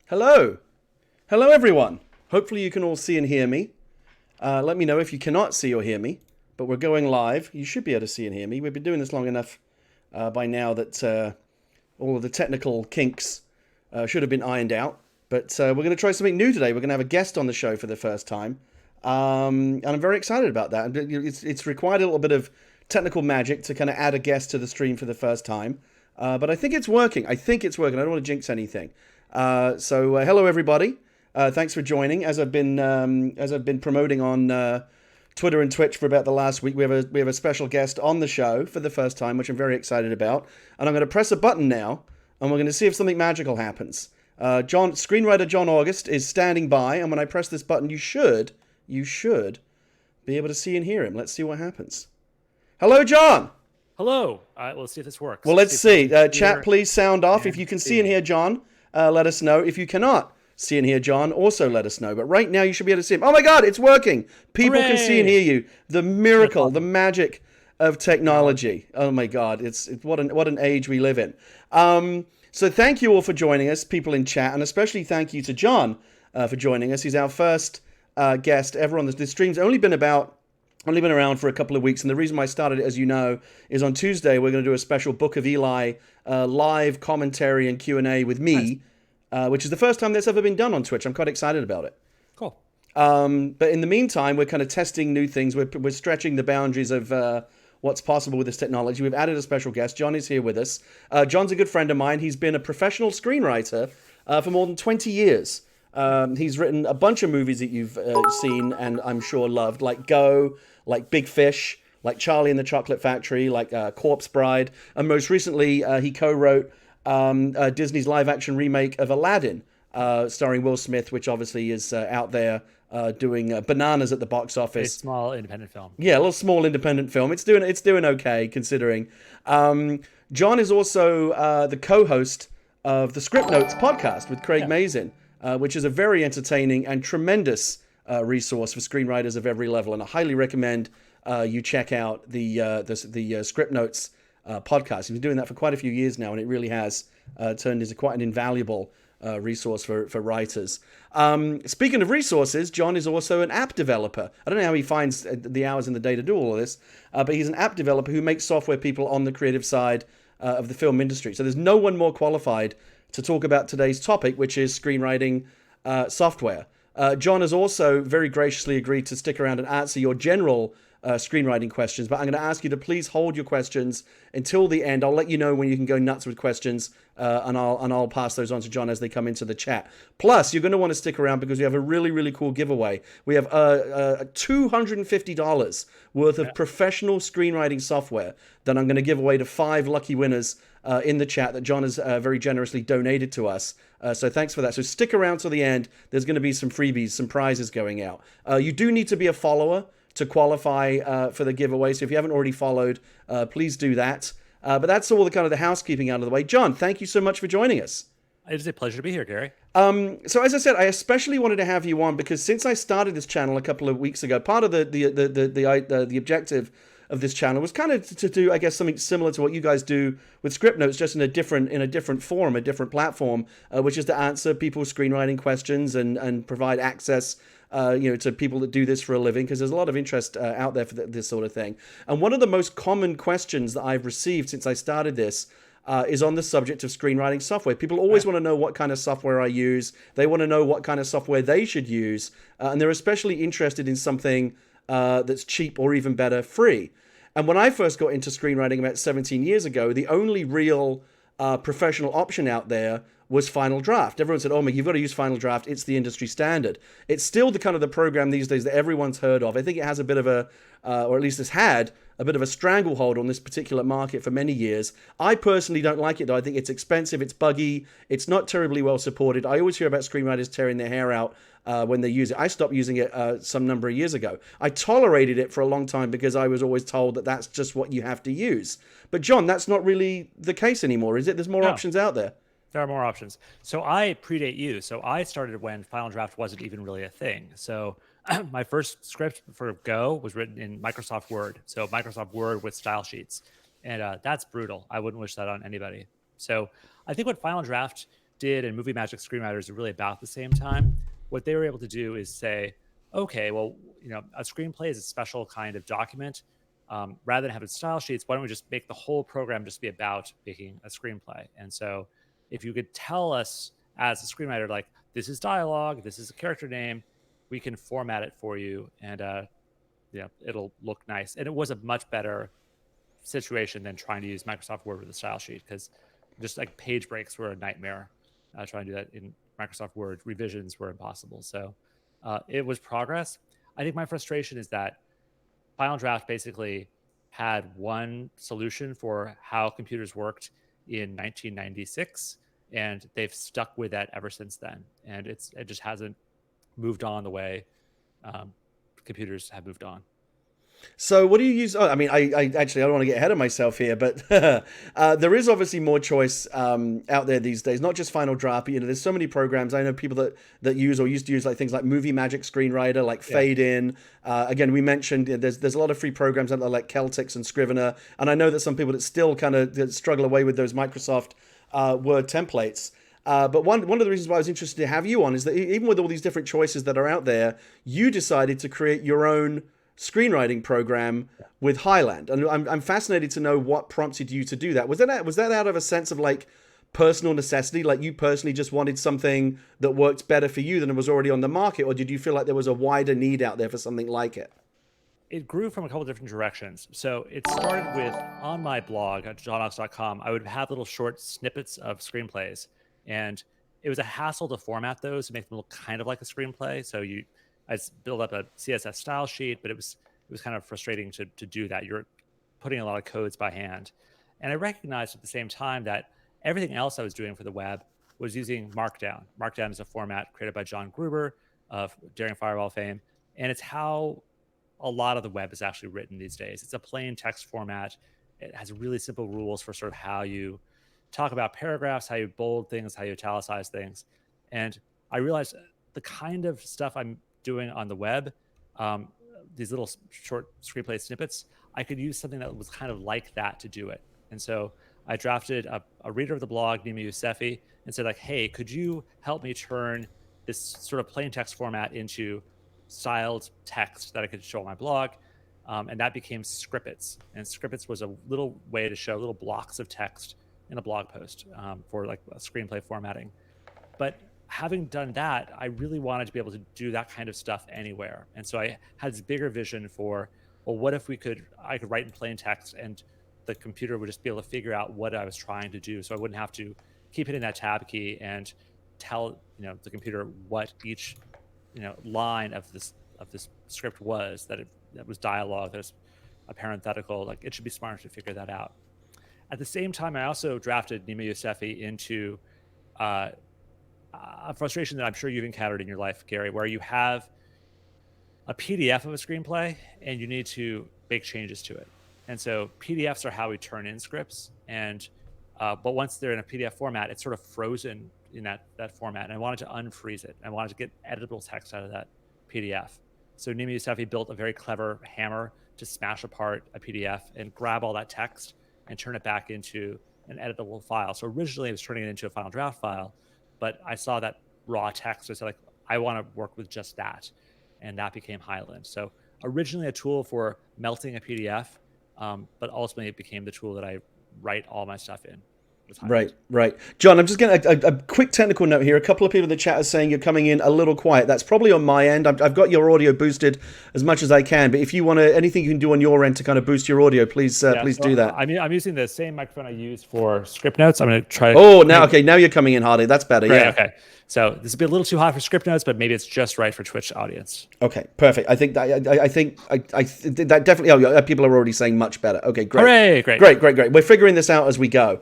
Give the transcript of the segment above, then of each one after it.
Hello. Hello, everyone. Hopefully you can all see and hear me. Let me know if you cannot see or hear me, but we're going live. You should be able to see and hear me. We've been doing this long enough by now that all of the technical kinks should have been ironed out. But we're going to try something new today. We're going to have a guest on the show for the first time. And I'm very excited about that. It's required a little bit of technical magic to kind of add a guest to the stream for the first time. But I think it's working. I don't want to jinx anything. So hello, everybody. Thanks for joining. As I've been promoting on Twitter and Twitch for about the last week, we have a special guest on the show for the first time, which I'm very excited about. And I'm going to press a button now, and we're going to see if something magical happens. Screenwriter John August is standing by, and when I press this button, you should be able to see and hear him. Let's see what happens. Hello, John. Hello. Let's see if this works. Well, let's see. Chat, please sound off. If you can see and hear John, let us know. If you cannot see and hear John, also let us know. But right now, you should be able to see him. Oh my God, it's working. People can see and hear you. The miracle, the magic of technology. Oh my God, it's what an age we live in. So thank you all for joining us, people in chat, and especially thank you to John for joining us. He's our first guest ever on this stream's only been around for a couple of weeks, and the reason why I started it, as you know, is on Tuesday we're going to do a special Book of Eli live commentary and Q&A with me, which is the first time that's ever been done on Twitch. I'm quite excited about it. Cool. But in the meantime, we're kind of testing new things. We're stretching the boundaries of what's possible with this technology. We've added a special guest. John is here with us. John's a good friend of mine. He's been a professional screenwriter for more than 20 years. He's written a bunch of movies that you've seen and I'm sure loved, like Go, like Big Fish, like Charlie and the Chocolate Factory, like Corpse Bride, and most recently he co-wrote Disney's live-action remake of Aladdin, starring Will Smith, which obviously is out there doing bananas at the box office. A small independent film. Yeah, a little small independent film. It's doing okay considering. John is also the co-host of the Script Notes podcast with Craig Mazin, which is a very entertaining and tremendous resource for screenwriters of every level, and I highly recommend you check out the Script Notes podcast. He's been doing that for quite a few years now, and it really has turned into quite an invaluable resource for writers. Speaking of resources, John is also an app developer. I don't know how he finds the hours in the day to do all of this, but he's an app developer who makes software people on the creative side of the film industry. So there's no one more qualified to talk about today's topic, which is screenwriting software. John has also very graciously agreed to stick around and answer your general screenwriting questions, but I'm going to ask you to please hold your questions until the end. I'll let you know when you can go nuts with questions, and I'll pass those on to John as they come into the chat. Plus, you're going to want to stick around because we have a really, really cool giveaway. We have $250 worth of professional screenwriting software that I'm going to give away to 5 lucky winners in the chat that John has very generously donated to us. So thanks for that. So stick around till the end. There's going to be some freebies, some prizes going out. You do need to be a follower to qualify for the giveaway. So if you haven't already followed, please do that. But that's all the housekeeping out of the way. John, thank you so much for joining us. It is a pleasure to be here, Gary. So as I said, I especially wanted to have you on because since I started this channel a couple of weeks ago, part of the objective of this channel was kind of to do, I guess, something similar to what you guys do with Script Notes, just in a different forum, a different platform, which is to answer people's screenwriting questions and provide access to people that do this for a living, because there's a lot of interest out there for this sort of thing. And one of the most common questions that I've received since I started this is on the subject of screenwriting software. People always want to know what kind of software I use. They want to know what kind of software they should use. And they're especially interested in something that's cheap or even better, free. And when I first got into screenwriting about 17 years ago, the only real professional option out there was Final Draft. Everyone said, oh, you've got to use Final Draft. It's the industry standard. It's still the kind of the program these days that everyone's heard of. I think it has a bit of a, or at least it's had a bit of a stranglehold on this particular market for many years. I personally don't like it, though. I think it's expensive, it's buggy, it's not terribly well supported. I always hear about screenwriters tearing their hair out when they use it. I stopped using it some number of years ago. I tolerated it for a long time because I was always told that that's just what you have to use. But John, that's not really the case anymore, is it? There's more options out there. There are more options. So I predate you. So I started when Final Draft wasn't even really a thing. So my first script for Go was written in Microsoft Word. So Microsoft Word with style sheets. And that's brutal. I wouldn't wish that on anybody. So I think what Final Draft did and Movie Magic Screenwriters are really about the same time. What they were able to do is say, okay, well, a screenplay is a special kind of document. Rather than having style sheets, why don't we just make the whole program just be about making a screenplay? And so if you could tell us as a screenwriter, like, this is dialogue, this is a character name, we can format it for you, and it'll look nice. And it was a much better situation than trying to use Microsoft Word with a style sheet, because just like page breaks were a nightmare. Trying to do that in Microsoft Word, revisions were impossible. So it was progress. I think my frustration is that Final Draft basically had one solution for how computers worked in 1996, and they've stuck with that ever since then. And it just hasn't moved on the way computers have moved on. So what do you use? Oh, I mean, I actually, I don't want to get ahead of myself here, but there is obviously more choice out there these days, not just Final Draft, but there's so many programs. I know people that use or used to use like things like Movie Magic Screenwriter, like Fade In. Again, we mentioned there's a lot of free programs out there like Celtics and Scrivener, and I know that some people that still kind of struggle away with those Microsoft Word templates. But one of the reasons why I was interested to have you on is that even with all these different choices that are out there, you decided to create your own screenwriting program with Highland, and I'm fascinated to know what prompted you to do that. Was that out of a sense of like personal necessity, like you personally just wanted something that worked better for you than it was already on the market, or did you feel like there was a wider need out there for something like it? It grew from a couple different directions. So it started with, on my blog at johnox.com, I would have little short snippets of screenplays, and it was a hassle to format those to make them look kind of like a screenplay. So I built up a CSS style sheet, but it was kind of frustrating to do that. You're putting a lot of codes by hand. And I recognized at the same time that everything else I was doing for the web was using Markdown. Markdown is a format created by John Gruber of Daring Fireball fame. And it's how a lot of the web is actually written these days. It's a plain text format. It has really simple rules for sort of how you talk about paragraphs, how you bold things, how you italicize things. And I realized the kind of stuff I'm doing on the web, these little short screenplay snippets, I could use something that was kind of like that to do it. And so I drafted a reader of the blog, Nima Yousefi, and said like, hey, could you help me turn this sort of plain text format into styled text that I could show on my blog? And that became Scrippets. And Scrippets was a little way to show little blocks of text in a blog post for like a screenplay formatting. But having done that, I really wanted to be able to do that kind of stuff anywhere. And so I had this bigger vision for, well, what if I could write in plain text and the computer would just be able to figure out what I was trying to do. So I wouldn't have to keep hitting that tab key and tell the computer what each line of this script was, that was dialogue, that was a parenthetical. Like, it should be smarter to figure that out. At the same time, I also drafted Nima Yousefi into a frustration that I'm sure you've encountered in your life, Gary, where you have a PDF of a screenplay and you need to make changes to it. And so PDFs are how we turn in scripts, and but once they're in a PDF format, it's sort of frozen in that format. And I wanted to unfreeze it. I wanted to get editable text out of that PDF. So Nima Yousefi built a very clever hammer to smash apart a PDF and grab all that text and turn it back into an editable file. So originally I was turning it into a Final Draft file, but I saw that raw text. So I said, like, I want to work with just that. And that became Highland. So originally a tool for melting a PDF, but ultimately it became the tool that I write all my stuff in. Right. John, I'm just getting a quick technical note here. A couple of people in the chat are saying you're coming in a little quiet. That's probably on my end. I've got your audio boosted as much as I can, but if you want to, anything you can do on your end to kind of boost your audio, please do that. I'm using the same microphone I use for script notes. I'm going to try. Oh, now you're coming in, Hardy. That's better. Right, yeah. Okay. So this would be a little too high for script notes, but maybe it's just right for Twitch audience. Okay, perfect. I think that definitely. Oh, people are already saying much better. Okay, great. Hooray! Great. We're figuring this out as we go.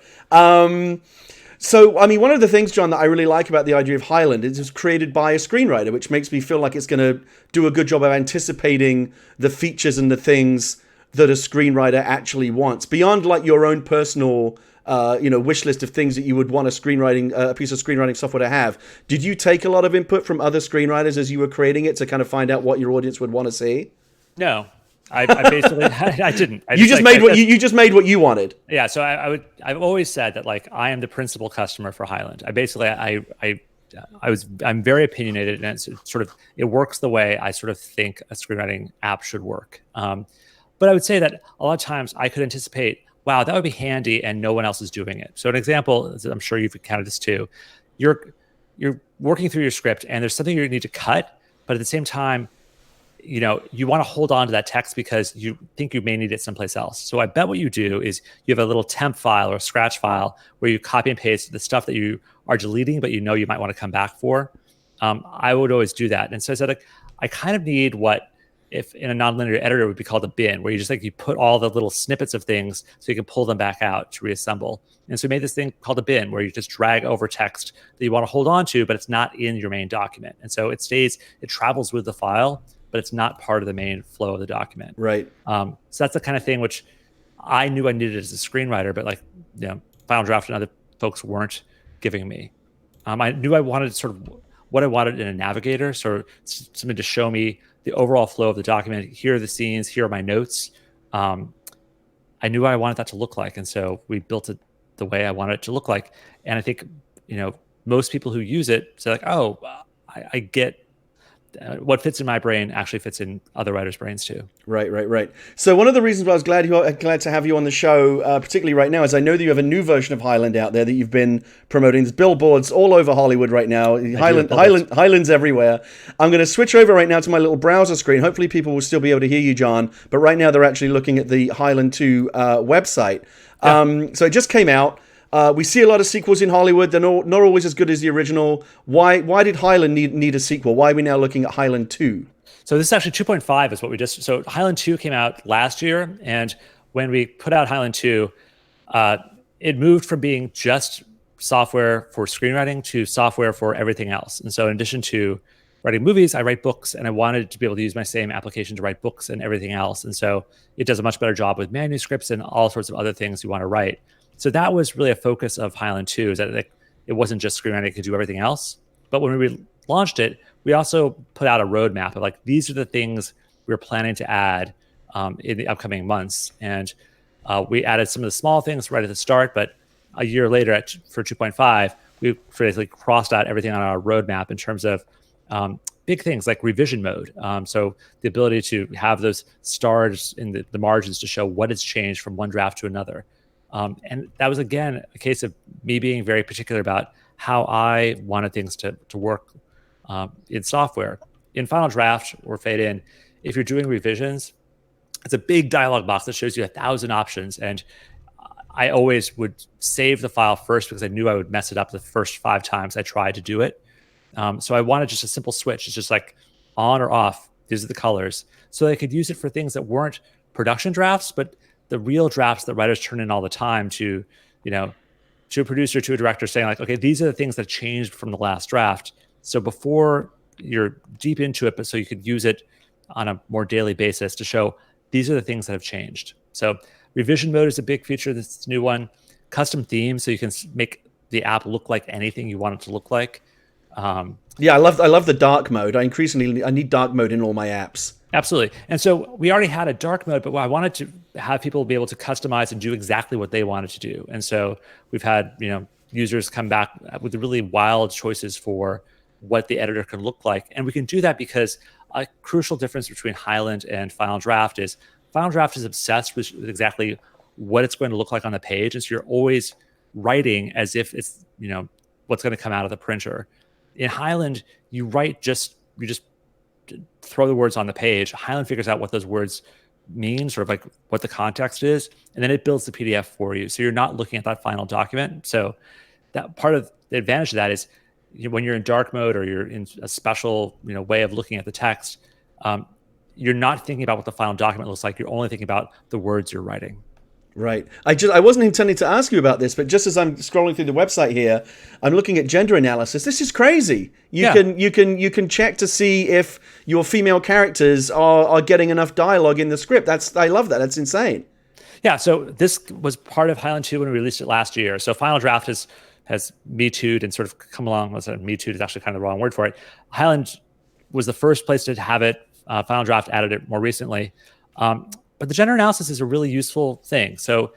So, I mean, one of the things, John, that I really like about the idea of Highland is it's created by a screenwriter, which makes me feel like it's going to do a good job of anticipating the features and the things that a screenwriter actually wants beyond like your own personal wish list of things that you would want a piece of screenwriting software to have. Did you take a lot of input from other screenwriters as you were creating it to kind of find out what your audience would want to see? No, I basically I didn't. You just made what you just made what you wanted. Yeah. So I've always said that like I am the principal customer for Highland. I'm very opinionated, and it's sort of it works the way I sort of think a screenwriting app should work. But I would say that a lot of times I could anticipate, wow, that would be handy, and no one else is doing it. So an example, I'm sure you've encountered this too. You're working through your script, and there's something you need to cut, but at the same time, you want to hold on to that text because you think you may need it someplace else. So I bet what you do is you have a little temp file or a scratch file where you copy and paste the stuff that you are deleting, but you might want to come back for. I would always do that. And so I said, I kind of need what if in a nonlinear editor would be called a bin, where you just you put all the little snippets of things so you can pull them back out to reassemble. And so we made this thing called a bin where you just drag over text that you want to hold on to, but it's not in your main document. And so it travels with the file, but it's not part of the main flow of the document. Right. So that's the kind of thing which I knew I needed as a screenwriter, but Final Draft and other folks weren't giving me. I knew I wanted sort of what I wanted in a navigator, sort of something to show me the overall flow of the document. Here are the scenes, here are my notes. I knew I wanted that to look like, and so we built it the way I wanted it to look like. And I think, most people who use it say oh, I get what fits in my brain actually fits in other writers' brains too. Right. So one of the reasons why I was glad to have you on the show, particularly right now, is I know that you have a new version of Highland out there that you've been promoting. There's billboards all over Hollywood right now. Highland's everywhere. I'm going to switch over right now to my little browser screen. Hopefully people will still be able to hear you, John. But right now they're actually looking at the Highland 2 website. Yeah. So it just came out. We see a lot of sequels in Hollywood. They're not always as good as the original. Why did Highland need a sequel? Why are we now looking at Highland 2? So this is actually 2.5 is what we just... So Highland 2 came out last year. And when we put out Highland 2, it moved from being just software for screenwriting to software for everything else. And so in addition to writing movies, I write books, and I wanted to be able to use my same application to write books and everything else. And so it does a much better job with manuscripts and all sorts of other things you want to write. So that was really a focus of Highland 2, is that it wasn't just screenwriting, it could do everything else. But when we launched it, we also put out a roadmap of these are the things we're planning to add in the upcoming months. And we added some of the small things right at the start, but a year later for 2.5, we basically crossed out everything on our roadmap in terms of big things like revision mode. So the ability to have those stars in the margins to show what has changed from one draft to another. And that was, again, a case of me being very particular about how I wanted things to work in software. In Final Draft or Fade In, if you're doing revisions, it's a big dialog box that shows you 1,000 options. And I always would save the file first because I knew I would mess it up the first 5 times I tried to do it. So I wanted just a simple switch. It's just on or off. These are the colors. So I could use it for things that weren't production drafts, but the real drafts that writers turn in all the time to a producer, to a director, saying okay, these are the things that changed from the last draft. So before you're deep into it, but so you could use it on a more daily basis to show these are the things that have changed. So revision mode is a big feature. This is a new one. Custom themes, so you can make the app look like anything you want it to look like. Yeah, I love the dark mode. I need dark mode in all my apps. Absolutely. And so we already had a dark mode, but I wanted to have people be able to customize and do exactly what they wanted to do. And so we've had, users come back with really wild choices for what the editor can look like. And we can do that because a crucial difference between Highland and Final Draft is Final Draft is obsessed with exactly what it's going to look like on the page. And so you're always writing as if it's, what's going to come out of the printer. In Highland, you just throw the words on the page. Highland figures out what those words mean, sort of what the context is, and then it builds the PDF for you. So you're not looking at that final document. So that part of the advantage of that is when you're in dark mode or you're in a special way of looking at the text, you're not thinking about what the final document looks like. You're only thinking about the words you're writing. Right. I wasn't intending to ask you about this, but just as I'm scrolling through the website here, I'm looking at gender analysis. This is crazy. You can check to see if your female characters are getting enough dialogue in the script. I love that. That's insane. Yeah. So this was part of Highland 2 when we released it last year. So Final Draft has Me Too'd and sort of come along. Me Too'd is actually kind of the wrong word for it. Highland was the first place to have it. Final Draft added it more recently. But the gender analysis is a really useful thing. So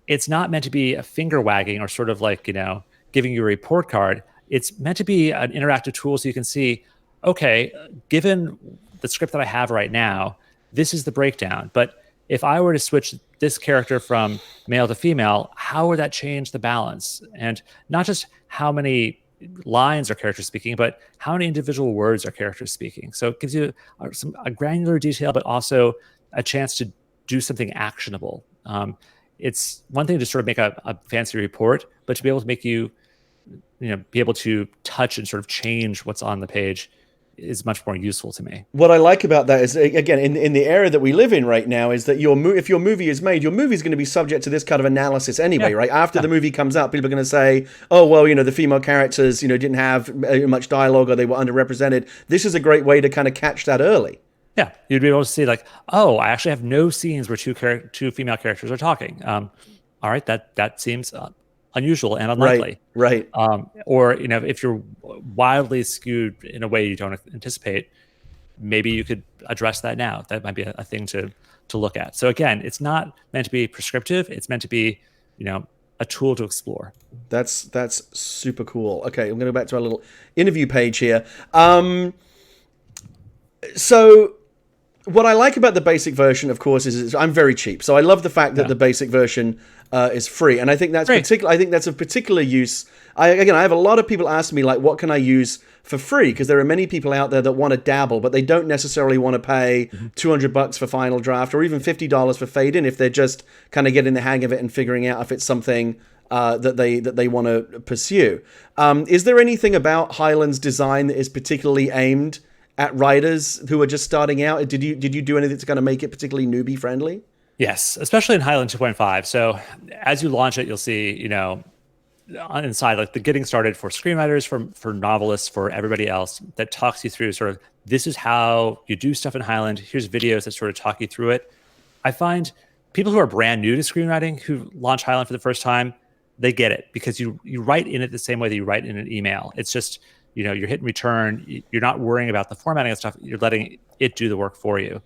it's not meant to be a finger wagging or sort of like, giving you a report card. It's meant to be an interactive tool so you can see, okay, given the script that I have right now, this is the breakdown. But if I were to switch this character from male to female, how would that change the balance? And not just how many lines are characters speaking, but how many individual words are characters speaking. So it gives you a granular detail, but also a chance to do something actionable. It's one thing to sort of make a fancy report, but to be able to make you, be able to touch and sort of change what's on the page is much more useful to me. What I like about that is, again, in the area that we live in right now, is that if your movie is made, your movie is going to be subject to this kind of analysis anyway, right? After the movie comes out, people are going to say, oh, well, the female characters, didn't have much dialogue or they were underrepresented. This is a great way to kind of catch that early. Yeah, you'd be able to see like, oh, I actually have no scenes where two female characters are talking. All right, that seems unusual and unlikely. Right. Or if you're wildly skewed in a way you don't anticipate, maybe you could address that now. That might be a thing to look at. So again, it's not meant to be prescriptive. It's meant to be, a tool to explore. That's super cool. Okay, I'm going to go back to our little interview page here. So what I like about the basic version, of course, is I'm very cheap. So I love the fact that the basic version is free, and I think that's particular. I think that's of particular use. I have a lot of people ask me like, what can I use for free? Because there are many people out there that want to dabble, but they don't necessarily want to pay $200 for Final Draft or even $50 for Fade In if they're just kind of getting the hang of it and figuring out if it's something that they want to pursue. Is there anything about Highland's design that is particularly aimed at writers who are just starting out? Did you do anything to kind of make it particularly newbie friendly? Yes, especially in Highland 2.5. So as you launch it, you'll see, inside like the getting started for screenwriters, for novelists, for everybody else, that talks you through sort of, this is how you do stuff in Highland. Here's videos that sort of talk you through it. I find people who are brand new to screenwriting who launch Highland for the first time, they get it because you write in it the same way that you write in an email. It's just, you're hitting return. You're not worrying about the formatting and stuff. You're letting it do the work for you.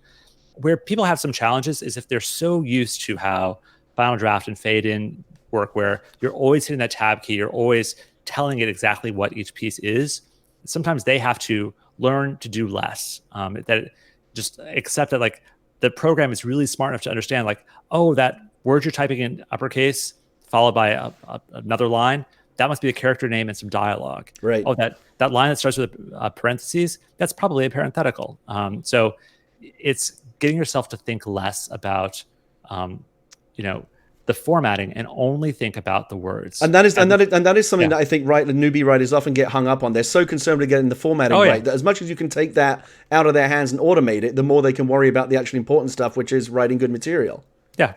Where people have some challenges is if they're so used to how Final Draft and Fade In work, where you're always hitting that tab key, you're always telling it exactly what each piece is. Sometimes they have to learn to do less. That just accept that like the program is really smart enough to understand like, oh, that word you're typing in uppercase followed by another line, that must be a character name and some dialogue. Right. Oh, that line that starts with parentheses, that's probably a parenthetical. So it's getting yourself to think less about, the formatting and only think about the words. And that is something that I think newbie writers often get hung up on. They're so concerned with getting the formatting right that as much as you can take that out of their hands and automate it, the more they can worry about the actually important stuff, which is writing good material. Yeah.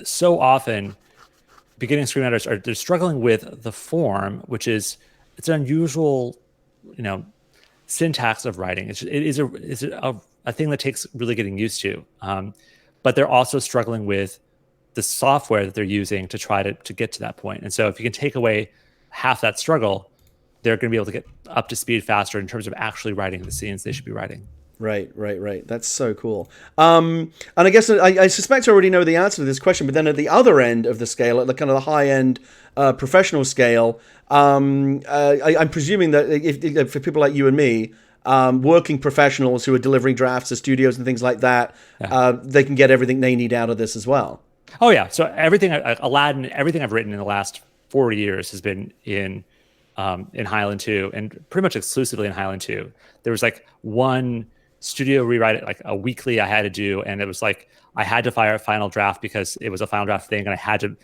So often beginning screenwriters they're struggling with the form, which is it's an unusual, syntax of writing. It is a thing that takes really getting used to. But they're also struggling with the software that they're using to try to get to that point. And so if you can take away half that struggle, they're going to be able to get up to speed faster in terms of actually writing the scenes they should be writing. Right. That's so cool. And I guess I suspect I already know the answer to this question, but then at the other end of the scale, at the kind of the high end professional scale, I'm presuming that if for people like you and me, working professionals who are delivering drafts to studios and things like that, they can get everything they need out of this as well. Oh yeah. So everything, Aladdin, everything I've written in the last 40 years has been in Highland 2, and pretty much exclusively in Highland 2. There was like one studio rewrite like a weekly I had to do, and it was like I had to fire a Final Draft because it was a Final Draft thing, and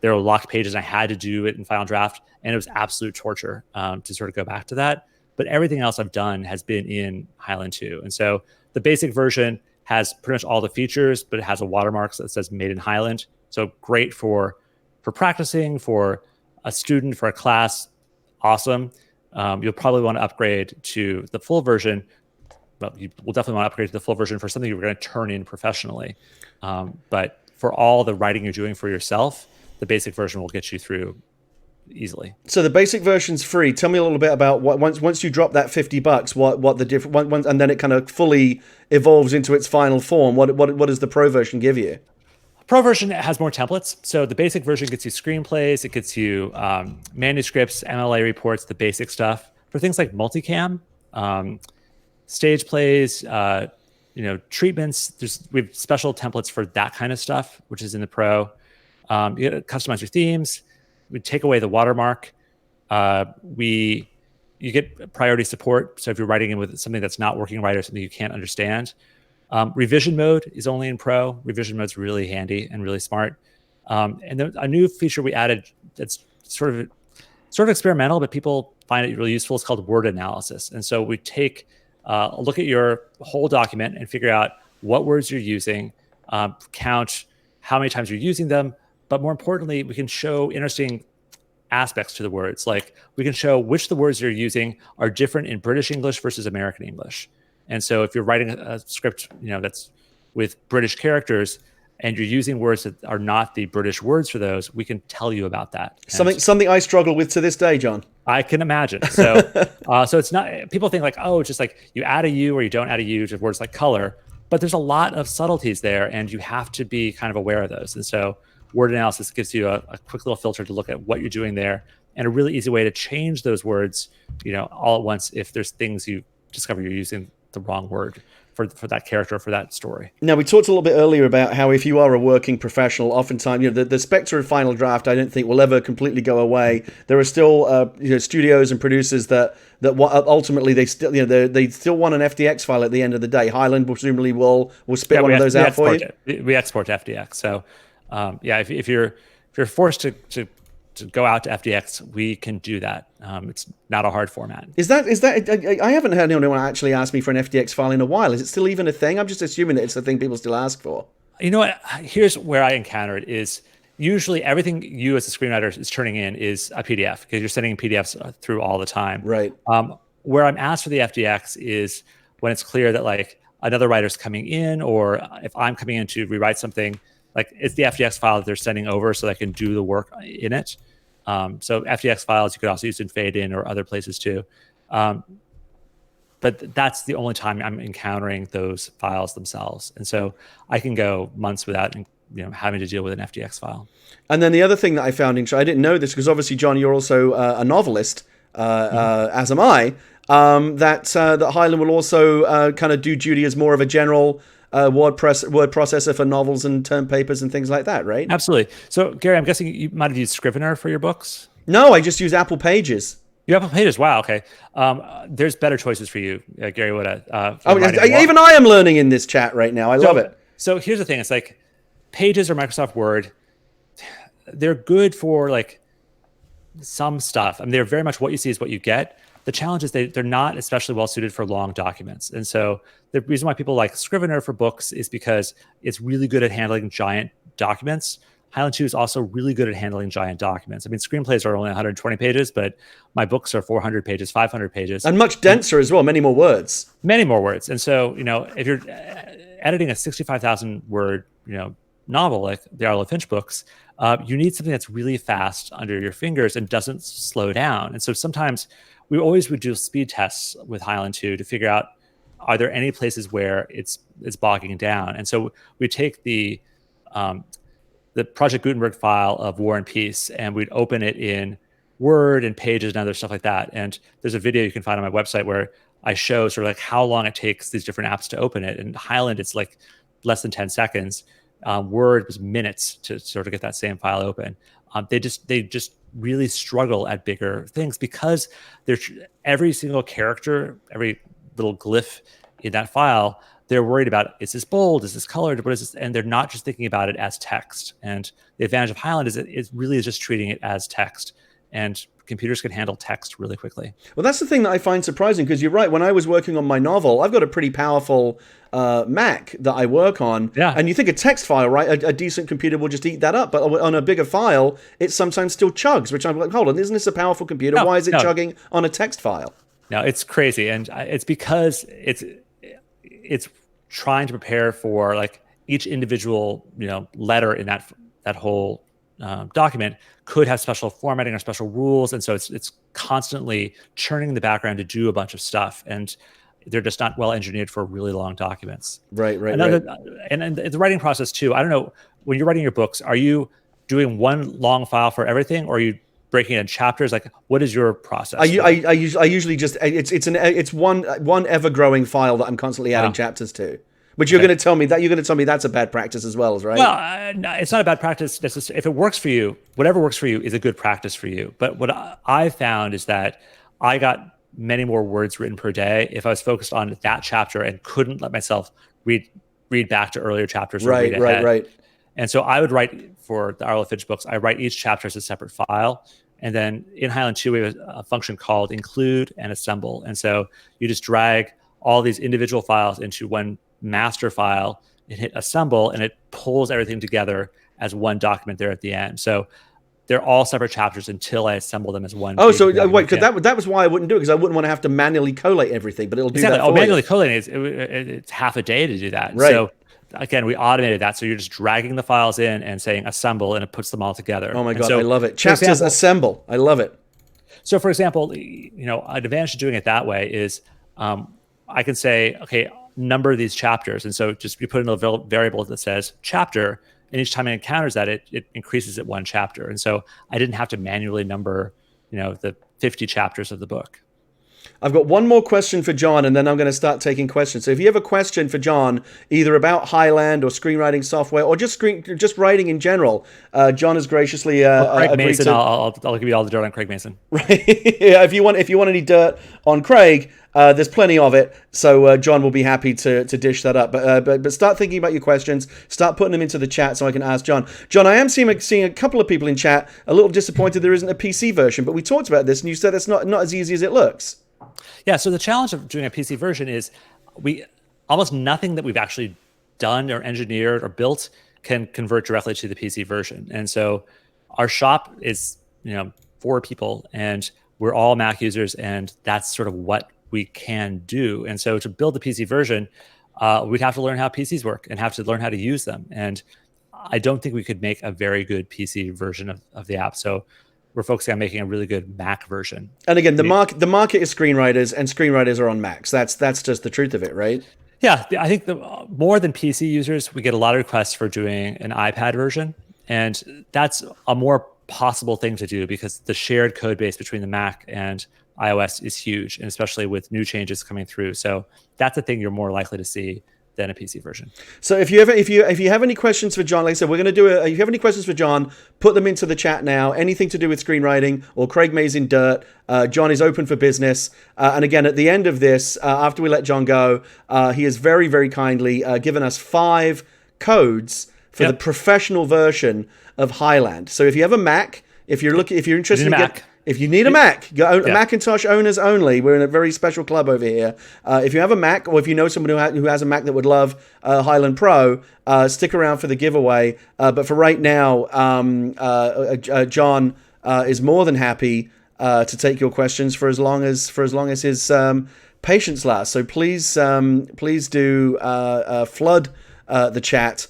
there were locked pages and I had to do it in Final Draft, and it was absolute torture to sort of go back to that. But everything else I've done has been in Highland 2. And so the basic version has pretty much all the features, but it has a watermark that says made in Highland. So great for practicing, for a student, for a class. Awesome. You'll probably want to upgrade to the full version. Well, you will definitely want to upgrade to the full version for something you're going to turn in professionally. But for all the writing you're doing for yourself, the basic version will get you through, easily. So the basic version's free. Tell me a little bit about what once you drop that $50, what the different, and then it kind of fully evolves into its final form. What does the pro version give you? Pro version has more templates. So the basic version gets you screenplays, it gets you manuscripts, MLA reports, the basic stuff. For things like multicam, stage plays, treatments, we have special templates for that kind of stuff, which is in the pro. You gotta customize your themes. We take away the watermark. You get priority support. So if you're writing in with something that's not working right or something you can't understand, revision mode is only in pro. Revision mode's really handy and really smart. And then a new feature we added that's sort of experimental, but people find it really useful. It's called word analysis. And so we take a look at your whole document and figure out what words you're using, count how many times you're using them. But more importantly, we can show interesting aspects to the words. Like we can show which the words you're using are different in British English versus American English. And so if you're writing a script, that's with British characters and you're using words that are not the British words for those, we can tell you about that. Something I struggle with to this day, John. I can imagine. So, so it's not, people think like, oh, it's just like you add a U or you don't add a U to words like color, but there's a lot of subtleties there and you have to be kind of aware of those. And so word analysis gives you a quick little filter to look at what you're doing there and a really easy way to change those words, all at once if there's things you discover you're using the wrong word for that character, for that story. Now, we talked a little bit earlier about how if you are a working professional, oftentimes, the specter of Final Draft, I don't think will ever completely go away. There are still, studios and producers that ultimately they still, they still want an FDX file at the end of the day. Highland presumably will spit one of those out for you. We export to FDX. So, if you're forced to go out to FDX, we can do that. It's not a hard format. Is that? I haven't heard anyone actually ask me for an FDX file in a while. Is it still even a thing? I'm just assuming that it's a thing people still ask for. You know what? Here's where I encounter it is usually everything you as a screenwriter is turning in is a PDF because you're sending PDFs through all the time. Right. Where I'm asked for the FDX is when it's clear that like another writer's coming in, or if I'm coming in to rewrite something, like it's the FDX file that they're sending over so I can do the work in it. So FDX files you could also use in Fade In or other places too. But that's the only time I'm encountering those files themselves. And so I can go months without having to deal with an FDX file. And then the other thing that I found interesting, I didn't know this because obviously, John, you're also a novelist, as am I, that Highland will also kind of do duty as more of a general word processor for novels and term papers and things like that, right? Absolutely. So, Gary, I'm guessing you might have used Scrivener for your books? No, I just use Apple Pages. You Apple Pages? Wow, okay. There's better choices for you, Gary Wood. Even I am learning in this chat right now. I love it. So here's the thing. It's like Pages or Microsoft Word, they're good for like some stuff. I mean, they're very much what you see is what you get. The challenge is they're not especially well suited for long documents. And so the reason why people like Scrivener for books is because it's really good at handling giant documents. Highland 2 is also really good at handling giant documents. I mean, screenplays are only 120 pages, but my books are 400 pages, 500 pages. And much denser as well, many more words. Many more words. And so, if you're editing a 65,000 word, novel like the Arlo Finch books, you need something that's really fast under your fingers and doesn't slow down. And so sometimes we always would do speed tests with Highland 2 to figure out, are there any places where it's bogging down? And so we take the Project Gutenberg file of War and Peace, and we'd open it in Word and Pages and other stuff like that. And there's a video you can find on my website where I show sort of like how long it takes these different apps to open it. And Highland, it's like less than 10 seconds. Word was minutes to sort of get that same file open. They just really struggle at bigger things because every single character, every little glyph in that file, they're worried about, is this bold? Is this colored? What is this? And they're not just thinking about it as text. And the advantage of Highland is it really is just treating it as text. And computers can handle text really quickly. Well, that's the thing that I find surprising because you're right. When I was working on my novel, I've got a pretty powerful Mac that I work on. Yeah. And you think a text file, right? A decent computer will just eat that up. But on a bigger file, it sometimes still chugs, which I'm like, hold on, isn't this a powerful computer? Why is it chugging on a text file? No, it's crazy. And it's because it's trying to prepare for like each individual, letter in that whole document could have special formatting or special rules, and so it's constantly churning in the background to do a bunch of stuff, and they're just not well engineered for really long documents. Right. And the writing process too. I don't know, when you're writing your books, are you doing one long file for everything, or are you breaking it in chapters? Like, what is your process? I usually just it's one ever growing file that I'm constantly adding chapters to. Which you're going to tell me that's a bad practice as well, right? Well, no, it's not a bad practice. If it works for you, whatever works for you is a good practice for you. But what I found is that I got many more words written per day if I was focused on that chapter and couldn't let myself read back to earlier chapters. Right. And so I would write for the Arlo Finch books. I write each chapter as a separate file. And then in Highland 2, we have a function called include and assemble. And so you just drag all these individual files into one master file and hit assemble, and it pulls everything together as one document there at the end. So they're all separate chapters until I assemble them as one. Oh, so wait, because that was why I wouldn't do it, because I wouldn't want to have to manually collate everything, but it'll do that for manually you. collating, it's half a day to do that. Right. So again, we automated that. So you're just dragging the files in and saying assemble, and it puts them all together. Oh my God, I love it. Chapters assemble. I love it. So for example, an advantage of doing it that way is I can say, okay, number these chapters. And so just you put in a variable that says chapter, and each time it encounters that, it increases it one chapter. And so I didn't have to manually number, the 50 chapters of the book. I've got one more question for John, and then I'm going to start taking questions. So if you have a question for John, either about Highland or screenwriting software, or just writing in general, John has graciously Craig agreed Mason. to... I'll give you all the dirt on Craig Mason. Right. Yeah, if you want any dirt on Craig, there's plenty of it. So John will be happy to dish that up. But start thinking about your questions. Start putting them into the chat so I can ask John. John, I am seeing a couple of people in chat a little disappointed there isn't a PC version, but we talked about this, and you said it's not as easy as it looks. Yeah, so the challenge of doing a PC version is almost nothing that we've actually done or engineered or built can convert directly to the PC version. And so our shop is, 4 people, and we're all Mac users, and that's sort of what we can do. And so to build the PC version, we'd have to learn how PCs work and have to learn how to use them. And I don't think we could make a very good PC version of the app. So we're focusing on making a really good Mac version. And again, the market is screenwriters, and screenwriters are on Macs. That's just the truth of it, right? Yeah, I think more than PC users, we get a lot of requests for doing an iPad version, and that's a more possible thing to do because the shared code base between the Mac and iOS is huge, and especially with new changes coming through. So that's a thing you're more likely to see than a PC version. So if you have any questions for John, like I said, we're going to do if you have any questions for John, put them into the chat now. Anything to do with screenwriting or Craig Mason dirt, John is open for business. And again, at the end of this, after we let John go, he has very, very kindly given us 5 codes for the professional version of Highland. So if you have a Mac, if you're interested in Mac. If you need a Mac, Macintosh owners only. We're in a very special club over here. If you have a Mac, or if you know someone who has a Mac that would love Highland Pro, stick around for the giveaway. But for right now, John is more than happy to take your questions for as long as his patience lasts. So please do flood the chat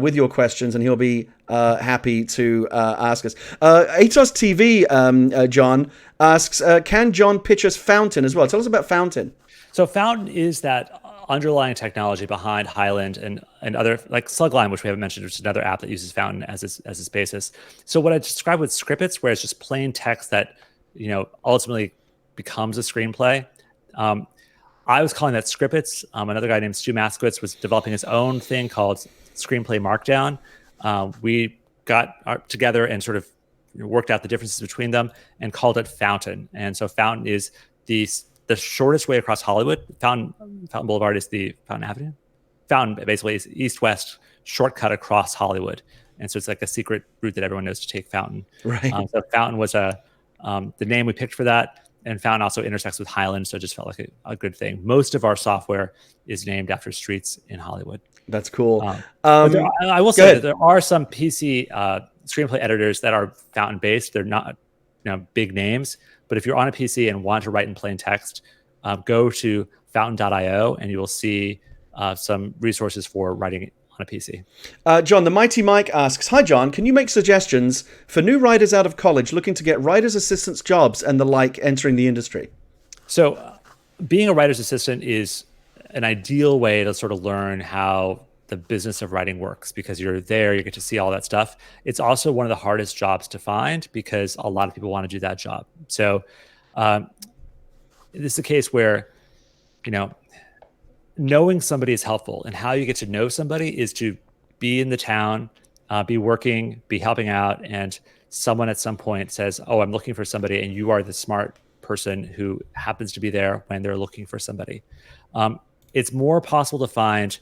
with your questions, and he'll be happy to ask us. ATOS TV, John, asks, can John pitch us Fountain as well? Tell us about Fountain. So Fountain is that underlying technology behind Highland and other, like Slugline, which we haven't mentioned, which is another app that uses Fountain as its basis. So what I described with Scrippets, where it's just plain text that ultimately becomes a screenplay. I was calling that Scrippets. Another guy named Stu Maskowitz was developing his own thing called Screenplay Markdown. We got together and sort of worked out the differences between them and called it Fountain. And so Fountain is the shortest way across Hollywood. Fountain Boulevard is the Fountain Avenue. Fountain basically is east-west shortcut across Hollywood. And so it's like a secret route that everyone knows to take Fountain. Right. So Fountain was the name we picked for that. And Fountain also intersects with Highland, so it just felt like a good thing. Most of our software is named after streets in Hollywood. That's cool. I will say that there are some PC screenplay editors that are Fountain-based. They're not big names, but if you're on a PC and want to write in plain text, go to fountain.io and you will see some resources for writing a PC. John, the Mighty Mike asks, "Hi, John. Can you make suggestions for new writers out of college looking to get writers' assistants jobs and the like entering the industry?" So being a writer's assistant is an ideal way to sort of learn how the business of writing works, because you're there, you get to see all that stuff. It's also one of the hardest jobs to find because a lot of people want to do that job. So this is a case where, you know, knowing somebody is helpful, and how you get to know somebody is to be in the town, be working, be helping out, and someone at some point says, "Oh, I'm looking for somebody," and you are the smart person who happens to be there when they're looking for somebody. It's more possible to find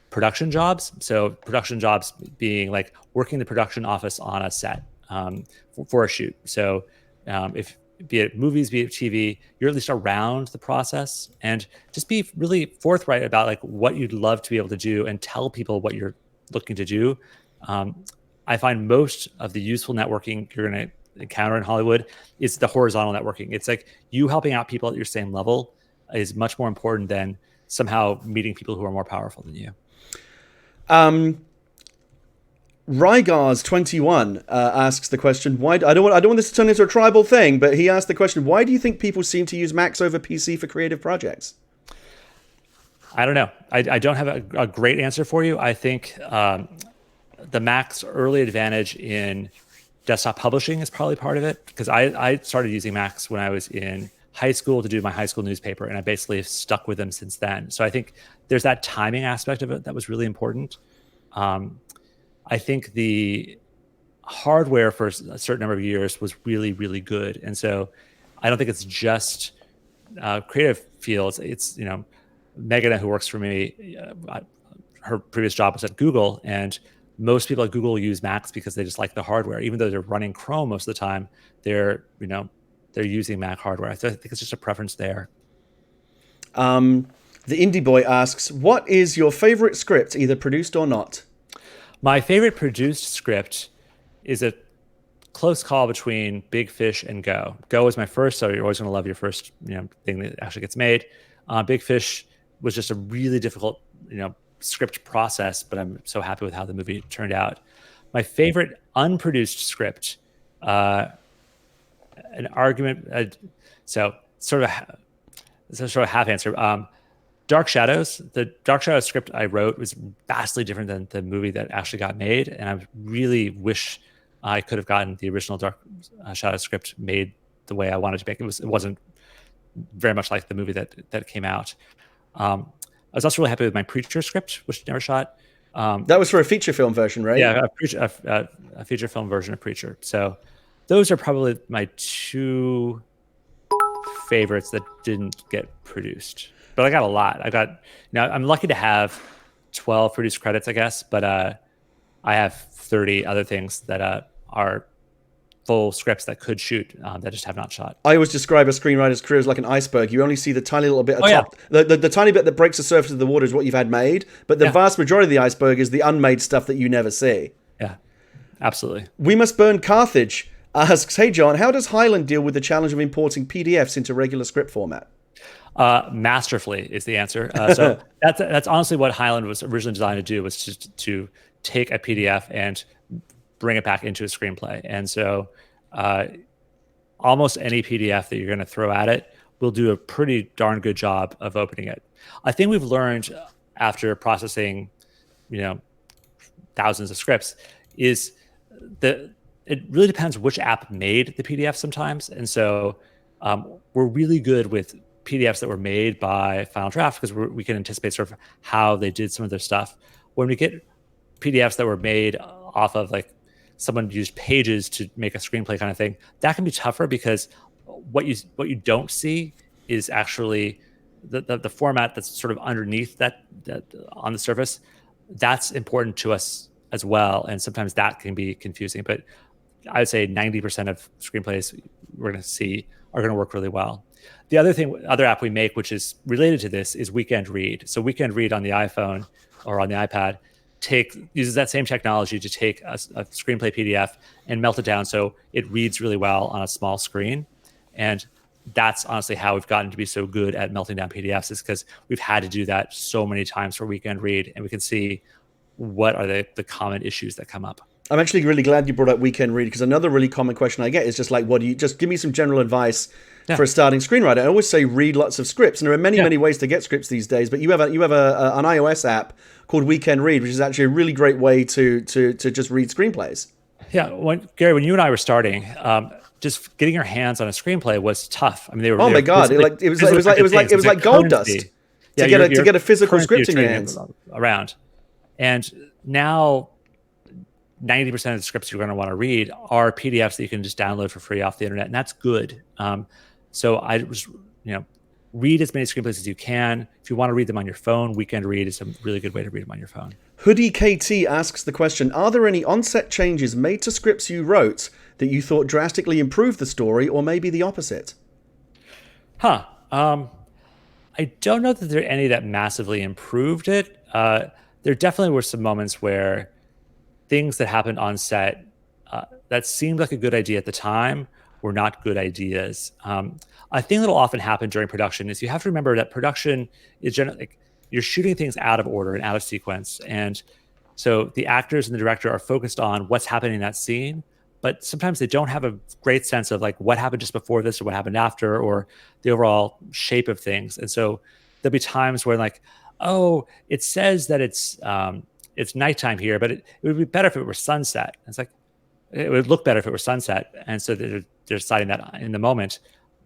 production jobs. So production jobs being like working the production office on a set for a shoot. So if be it movies, be it TV, you're at least around the process, and just be really forthright about like what you'd love to be able to do and tell people what you're looking to do. I find most of the useful networking you're going to encounter in Hollywood is the horizontal networking. It's like you helping out people at your same level is much more important than somehow meeting people who are more powerful than you. Rygars21 asks the question, why I don't want this to turn into a tribal thing, but he asked the question, why do you think people seem to use Macs over PC for creative projects? I don't know. I don't have a great answer for you. I think the Mac's early advantage in desktop publishing is probably part of it, because I started using Macs when I was in high school to do my high school newspaper, and I basically have stuck with them since then. So I think there's that timing aspect of it that was really important. I think the hardware for a certain number of years was really, really good. And so I don't think it's just creative fields. It's, you know, Megan, who works for me, her previous job was at Google, and most people at Google use Macs because they just like the hardware. Even though they're running Chrome most of the time, they're using Mac hardware. So I think it's just a preference there. The Indie Boy asks, what is your favorite script, either produced or not? My favorite produced script is a close call between Big Fish and Go. Go is my first, so you're always going to love your first, thing that actually gets made. Big Fish was just a really difficult, script process, but I'm so happy with how the movie turned out. My favorite unproduced script, an argument. So sort of a half answer. Dark Shadows. The Dark Shadows script I wrote was vastly different than the movie that actually got made, and I really wish I could have gotten the original Dark Shadows script made the way I wanted to make it. It wasn't very much like the movie that came out. I was also really happy with my Preacher script, which never shot. That was for a feature film version, right? Yeah, a feature film version of Preacher. So those are probably my two favorites that didn't get produced. But I got a lot. I'm lucky to have 12 produced credits, I guess, but I have 30 other things that are full scripts that could shoot that just have not shot. I always describe a screenwriter's career as like an iceberg. You only see the tiny little bit of top. Yeah. The tiny bit that breaks the surface of the water is what you've had made, but the vast majority of the iceberg is the unmade stuff that you never see. Yeah, absolutely. We Must Burn Carthage asks, hey, John, how does Highland deal with the challenge of importing PDFs into regular script format? Masterfully is the answer. So that's honestly what Highland was originally designed to do, was just to take a PDF and bring it back into a screenplay. And so almost any PDF that you're going to throw at it will do a pretty darn good job of opening it. I think we've learned after processing, thousands of scripts, is that it really depends which app made the PDF sometimes. And so we're really good with PDFs that were made by Final Draft because we can anticipate sort of how they did some of their stuff. When we get PDFs that were made off of like someone used Pages to make a screenplay kind of thing, that can be tougher because what you don't see is actually the format that's sort of underneath that on the surface. That's important to us as well, and sometimes that can be confusing. But I would say 90% of screenplays we're going to see are going to work really well. The other app we make, which is related to this, is Weekend Read. So Weekend Read on the iPhone or on the iPad uses that same technology to take a screenplay PDF and melt it down so it reads really well on a small screen. And that's honestly how we've gotten to be so good at melting down PDFs, is because we've had to do that so many times for Weekend Read, and we can see what are the common issues that come up. I'm actually really glad you brought up weekend read, because another really common question I get is just like, what do you just give me some general advice for a starting screenwriter? I always say read lots of scripts, and there are many ways to get scripts these days. But you have an iOS app called Weekend Read, which is actually a really great way to just read screenplays. Yeah, Gary, when you and I were starting, just getting your hands on a screenplay was tough. I mean, they were. Oh my god! It was like gold dust to get a physical script in your hands around. And now, 90% of the scripts you're going to want to read are PDFs that you can just download for free off the internet, and that's good. So I was, read as many screenplays as you can. If you want to read them on your phone, Weekend Read is a really good way to read them on your phone. Hoodie KT asks the question: are there any on-set changes made to scripts you wrote that you thought drastically improved the story, or maybe the opposite? I don't know that there are any that massively improved it. There definitely were some moments where things that happened on set that seemed like a good idea at the time were not good ideas. A thing that will often happen during production is you have to remember that production is generally, you're shooting things out of order and out of sequence. And so the actors and the director are focused on what's happening in that scene, but sometimes they don't have a great sense of like what happened just before this or what happened after, or the overall shape of things. And so there'll be times where like, oh, it says that it's nighttime here, but it would be better if it were sunset. And it's like, it would look better if it were sunset. And so they're deciding that in the moment,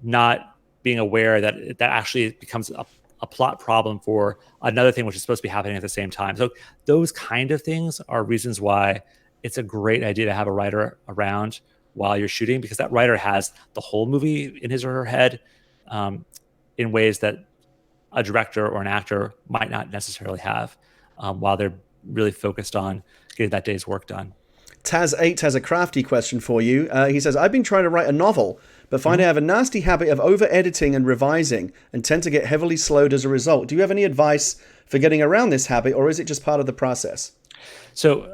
not being aware that that actually becomes a plot problem for another thing which is supposed to be happening at the same time. So those kind of things are reasons why it's a great idea to have a writer around while you're shooting, because that writer has the whole movie in his or her head in ways that a director or an actor might not necessarily have while they're really focused on getting that day's work done. Taz8 has a crafty question for you. He says, I've been trying to write a novel, but find I have a nasty habit of over-editing and revising and tend to get heavily slowed as a result. Do you have any advice for getting around this habit, or is it just part of the process? So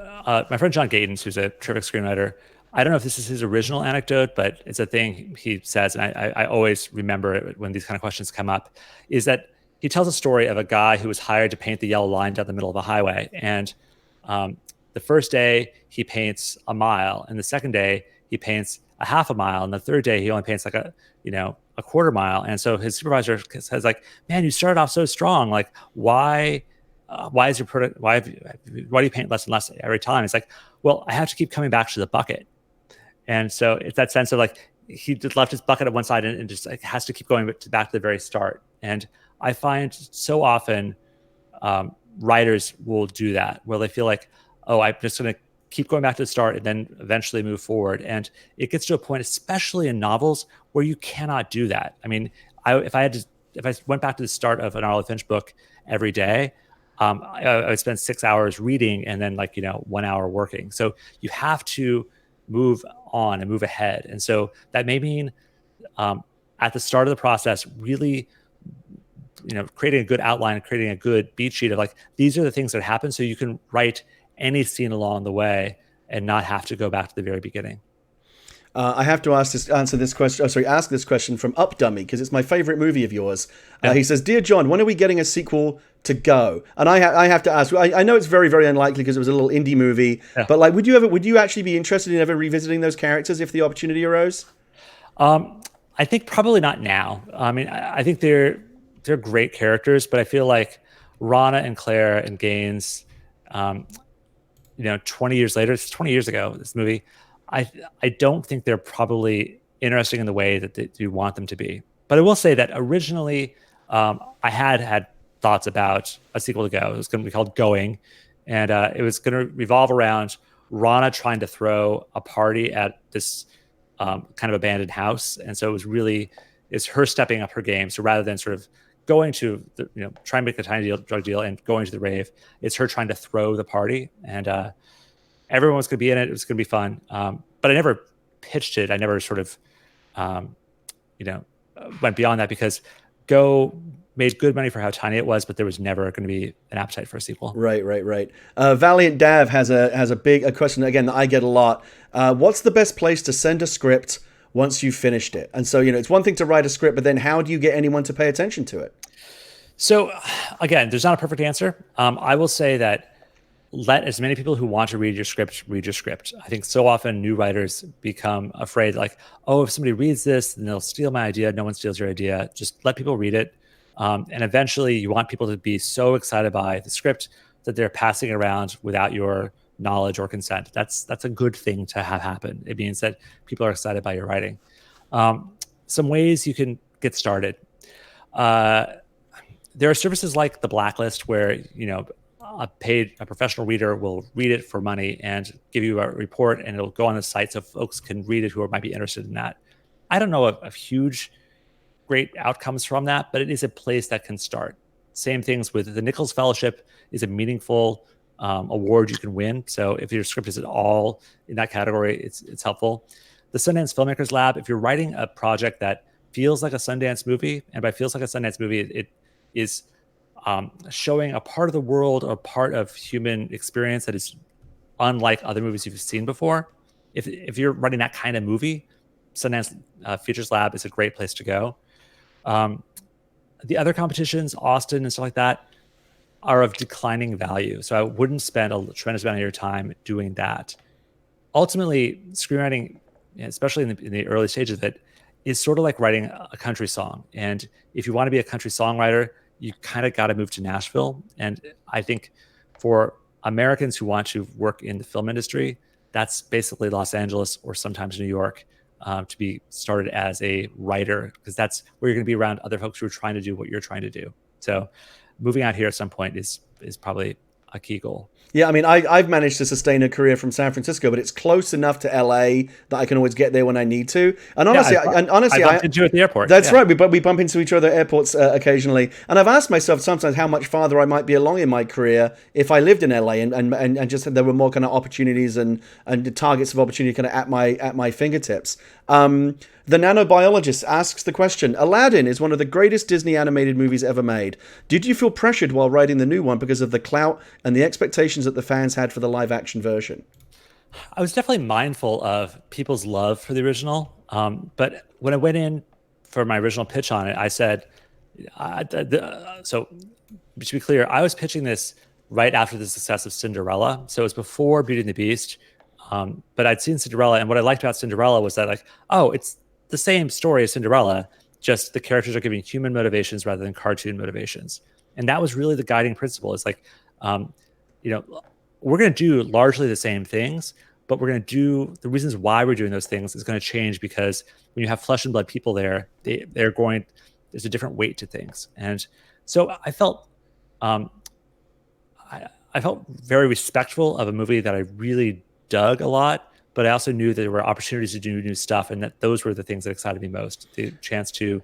my friend John Gatins, who's a terrific screenwriter, I don't know if this is his original anecdote, but it's a thing he says, and I always remember it when these kind of questions come up, is that he tells a story of a guy who was hired to paint the yellow line down the middle of a highway. And the first day he paints a mile, and the second day he paints a half a mile, and the third day he only paints like a quarter mile. And so his supervisor says like, man, you started off so strong. Like, why is your product, why do you paint less and less every time? It's like, well, I have to keep coming back to the bucket. And so it's that sense of like, he just left his bucket at one side and just like has to keep going back to the very start. And I find so often writers will do that, where they feel like, oh, I'm just going to keep going back to the start and then eventually move forward. And it gets to a point, especially in novels, where you cannot do that. I mean, if I went back to the start of an Arlo Finch book every day, I would spend 6 hours reading and then 1 hour working. So you have to move on and move ahead. And so that may mean at the start of the process, really, creating a good outline and creating a good beat sheet of like, these are the things that happen, so you can write any scene along the way and not have to go back to the very beginning. I have to ask this question from Updummy, because it's my favorite movie of yours. He says, "Dear John, when are we getting a sequel to Go?" And I have to ask. I know it's very, very unlikely because it was a little indie movie. Yeah. But like, would you actually be interested in ever revisiting those characters if the opportunity arose? I think probably not now. I mean, I think they're great characters, but I feel like Rana and Claire and Gaines, 20 years later, it's 20 years ago, this movie, I don't think they're probably interesting in the way that you want them to be. But I will say that originally I had thoughts about a sequel to Go. It was going to be called Going, and it was going to revolve around Rana trying to throw a party at this kind of abandoned house. And so it's her stepping up her game. So rather than sort of going to try and make a tiny drug deal and going to the rave, it's her trying to throw the party, and everyone was going to be in it. It was going to be fun. But I never pitched it. I never sort of, went beyond that, because Go made good money for how tiny it was, but there was never going to be an appetite for a sequel. Right. Valiant Dav has a question again that I get a lot. What's the best place to send a script once you've finished it? And so, it's one thing to write a script, but then how do you get anyone to pay attention to it? So again, there's not a perfect answer. I will say that let as many people who want to read your script read your script. I think so often new writers become afraid, like, oh, if somebody reads this, then they'll steal my idea. No one steals your idea. Just let people read it. And eventually, you want people to be so excited by the script that they're passing it around without your knowledge or consent. That's a good thing to have happen. It means that people are excited by your writing. Some ways you can get started. There are services like the Blacklist where a professional reader will read it for money and give you a report, and it'll go on the site so folks can read it who might be interested in that. I don't know of huge, great outcomes from that, but it is a place that can start. Same things with the Nichols Fellowship is a meaningful award you can win. So if your script is at all in that category, it's helpful. The Sundance Filmmakers Lab, if you're writing a project that feels like a Sundance movie, and by feels like a Sundance movie, it is showing a part of the world or part of human experience that is unlike other movies you've seen before. If you're writing that kind of movie, Sundance Features Lab is a great place to go. The other competitions, Austin and stuff like that, are of declining value. So I wouldn't spend a tremendous amount of your time doing that. Ultimately, screenwriting, especially in the early stages of it, is sort of like writing a country song. And if you want to be a country songwriter, you kind of got to move to Nashville. And I think for Americans who want to work in the film industry, that's basically Los Angeles or sometimes New York, to be started as a writer, because that's where you're going to be around other folks who are trying to do what you're trying to do. So moving out here at some point is probably a key goal. Yeah, I mean, I've managed to sustain a career from San Francisco, but it's close enough to LA that I can always get there when I need to. And honestly, I bumped into you at the airport. That's right. We bump into each other at airports occasionally. And I've asked myself sometimes how much farther I might be along in my career if I lived in LA and just there were more kind of opportunities and targets of opportunity kind of at my fingertips. The Nanobiologist asks the question, Aladdin is one of the greatest Disney animated movies ever made. Did you feel pressured while writing the new one because of the clout and the expectations that the fans had for the live action version? I was definitely mindful of people's love for the original. But when I went in for my original pitch on it, I said, so to be clear, I was pitching this right after the success of Cinderella. So it was before Beauty and the Beast. But I'd seen Cinderella, and what I liked about Cinderella was that, like, oh, it's the same story as Cinderella, just the characters are giving human motivations rather than cartoon motivations. And that was really the guiding principle. It's like, we're going to do largely the same things, but we're going to do the reasons why we're doing those things is going to change, because when you have flesh and blood people there, there's a different weight to things. And so I felt, I felt very respectful of a movie that I really dug a lot, but I also knew that there were opportunities to do new stuff, and that those were the things that excited me most. The chance to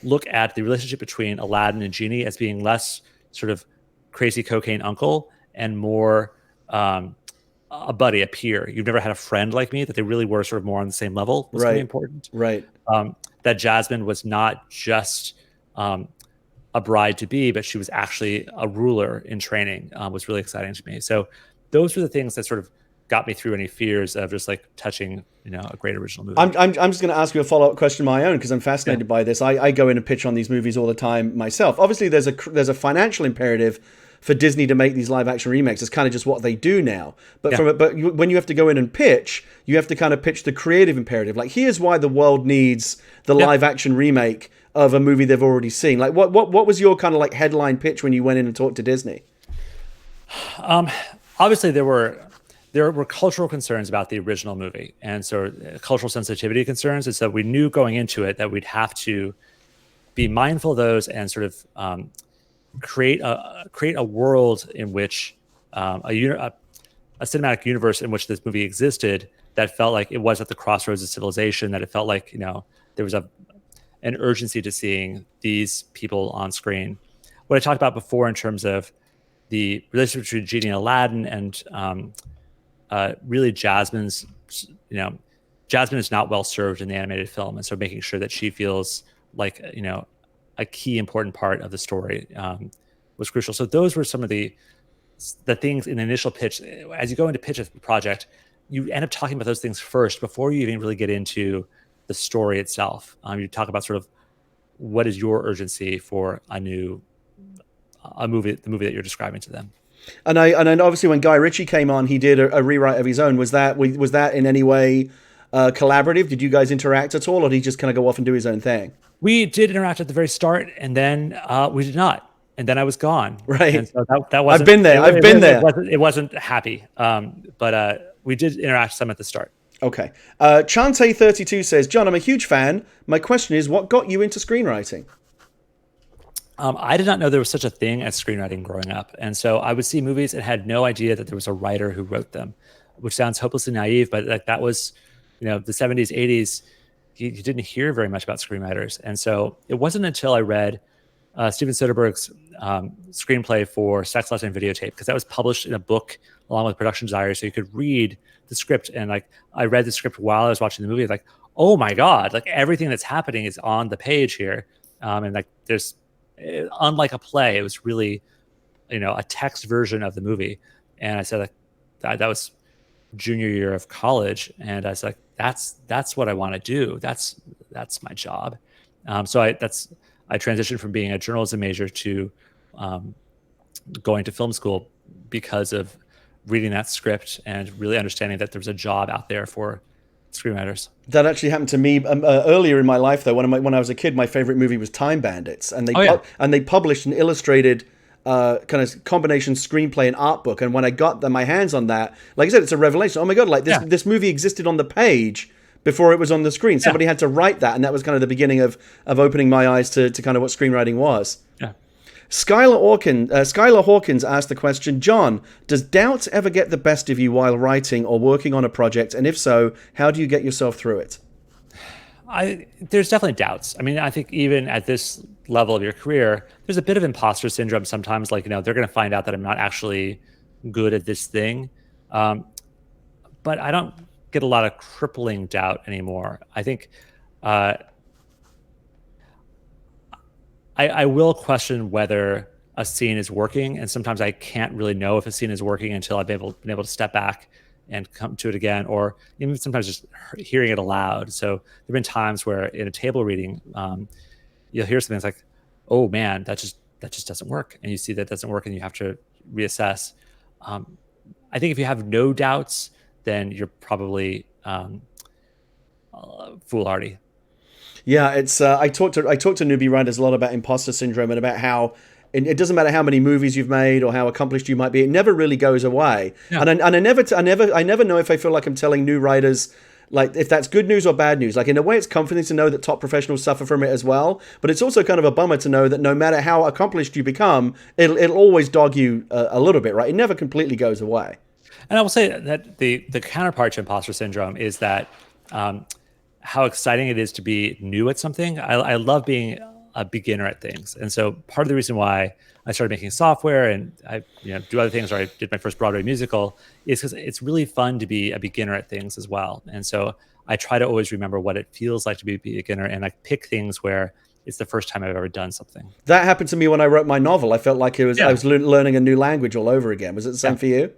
look at the relationship between Aladdin and Genie as being less sort of crazy cocaine uncle and more a buddy, a peer. You've never had a friend like me, that they really were sort of more on the same level was really important. Right. That Jasmine was not just a bride to be, but she was actually a ruler in training, was really exciting to me. So those were the things that sort of got me through any fears of just like touching, a great original movie. I'm just going to ask you a follow-up question of my own, because I'm fascinated by this. I go in and pitch on these movies all the time myself. Obviously, there's a financial imperative for Disney to make these live-action remakes. It's kind of just what they do now. But when you have to go in and pitch, you have to kind of pitch the creative imperative. Like, here's why the world needs the live-action remake of a movie they've already seen. Like, what was your kind of like headline pitch when you went in and talked to Disney? Obviously, there were cultural concerns about the original movie, and so cultural sensitivity concerns. And so we knew going into it that we'd have to be mindful of those and sort of create a world in which a cinematic universe in which this movie existed that felt like it was at the crossroads of civilization, that it felt like there was an urgency to seeing these people on screen. What I talked about before in terms of the relationship between Genie and Aladdin, and really Jasmine is not well served in the animated film, and so making sure that she feels like a key important part of the story was crucial. So those were some of the things in the initial pitch. As you go into pitch a project, you end up talking about those things first before you even really get into the story itself. You talk about sort of what is your urgency for the movie that you're describing to them. And then obviously when Guy Ritchie came on, he did a rewrite of his own. Was that in any way collaborative? Did you guys interact at all, or did he just kind of go off and do his own thing? We did interact at the very start, and then we did not. And then I was gone. Right. And so that wasn't. I've been there. I've been there. It wasn't happy. But we did interact some at the start. Okay. Chante32 says, John, I'm a huge fan. My question is, what got you into screenwriting? I did not know there was such a thing as screenwriting growing up. And so I would see movies and had no idea that there was a writer who wrote them, which sounds hopelessly naive, but like that was, the 70s, 80s, you didn't hear very much about screenwriters. And so it wasn't until I read Steven Soderbergh's screenplay for Sex, Lust, and Videotape, because that was published in a book along with Production Desire, so you could read the script. And like I read the script while I was watching the movie, like, oh my God, like everything that's happening is on the page here. And like there's, unlike a play, it was really, a text version of the movie. And I said, like, that was junior year of college, and I was like, that's what I want to do. That's my job. So I transitioned from being a journalism major to going to film school because of reading that script and really understanding that there's a job out there for screenwriters. That actually happened to me earlier in my life, though. When I was a kid, my favorite movie was Time Bandits, and they published an illustrated kind of combination screenplay and art book. And when I got my hands on that, like I said, it's a revelation. Oh my God, like this movie existed on the page before it was on the screen. Somebody had to write that, and that was kind of the beginning of opening my eyes to kind of what screenwriting was. Yeah. Schuyler Hawkins asked the question, John, does doubt ever get the best of you while writing or working on a project? And if so, how do you get yourself through it? There's definitely doubts. I mean, I think even at this level of your career, there's a bit of imposter syndrome sometimes. Like, they're going to find out that I'm not actually good at this thing. But I don't get a lot of crippling doubt anymore. I think I will question whether a scene is working, and sometimes I can't really know if a scene is working until I've been able to step back and come to it again, or even sometimes just hearing it aloud. So there've been times where in a table reading, you'll hear something that's like, "Oh man, that just doesn't work," and you see that doesn't work, and you have to reassess. I think if you have no doubts, then you're probably foolhardy. Yeah, it's I talk to newbie writers a lot about imposter syndrome and about how it doesn't matter how many movies you've made or how accomplished you might be, it never really goes away. Yeah. And I never know if I feel like I'm telling new writers, like, if that's good news or bad news. Like, in a way, it's comforting to know that top professionals suffer from it as well, but it's also kind of a bummer to know that no matter how accomplished you become, it'll always dog you a little bit, right? It never completely goes away. And I will say that the counterpart to imposter syndrome is that how exciting it is to be new at something. I love being a beginner at things. And so part of the reason why I started making software and I do other things, or I did my first Broadway musical, is because it's really fun to be a beginner at things as well. And so I try to always remember what it feels like to be a beginner, and I pick things where it's the first time I've ever done something. That happened to me when I wrote my novel. I felt like I was learning a new language all over again. Was it the same for you?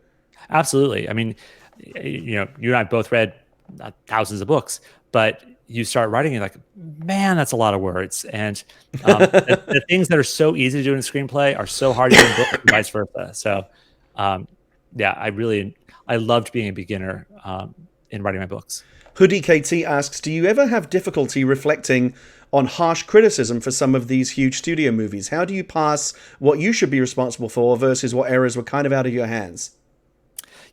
Absolutely. I mean, you and I both read thousands of books, but you start writing, you're like, man, that's a lot of words. And the things that are so easy to do in a screenplay are so hard to do in books, and vice versa. So, I loved being a beginner in writing my books. Hoodie KT asks, do you ever have difficulty reflecting on harsh criticism for some of these huge studio movies? How do you pass what you should be responsible for versus what errors were kind of out of your hands?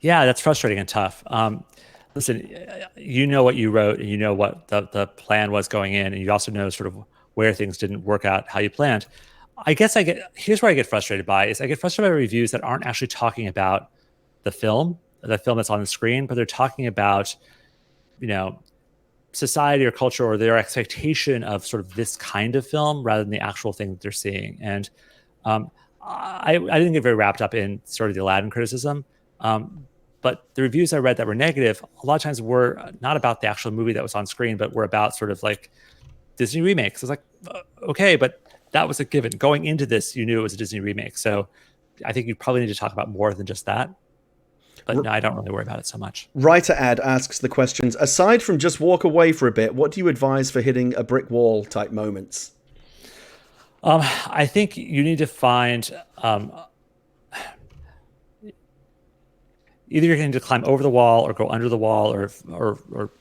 Yeah, that's frustrating and tough. Listen, you know what you wrote, and you know what the plan was going in, and you also know sort of where things didn't work out how you planned. I guess here's where I get frustrated by reviews that aren't actually talking about the film that's on the screen, but they're talking about, society or culture or their expectation of sort of this kind of film rather than the actual thing that they're seeing. And I didn't get very wrapped up in sort of the Aladdin criticism. But the reviews I read that were negative, a lot of times were not about the actual movie that was on screen, but were about sort of like Disney remakes. It's like, okay, but that was a given. Going into this, you knew it was a Disney remake. So I think you probably need to talk about more than just that. But no, I don't really worry about it so much. Writer Ad asks the questions, aside from just walk away for a bit, what do you advise for hitting a brick wall type moments? I think you need to find either you're going to climb over the wall or go under the wall or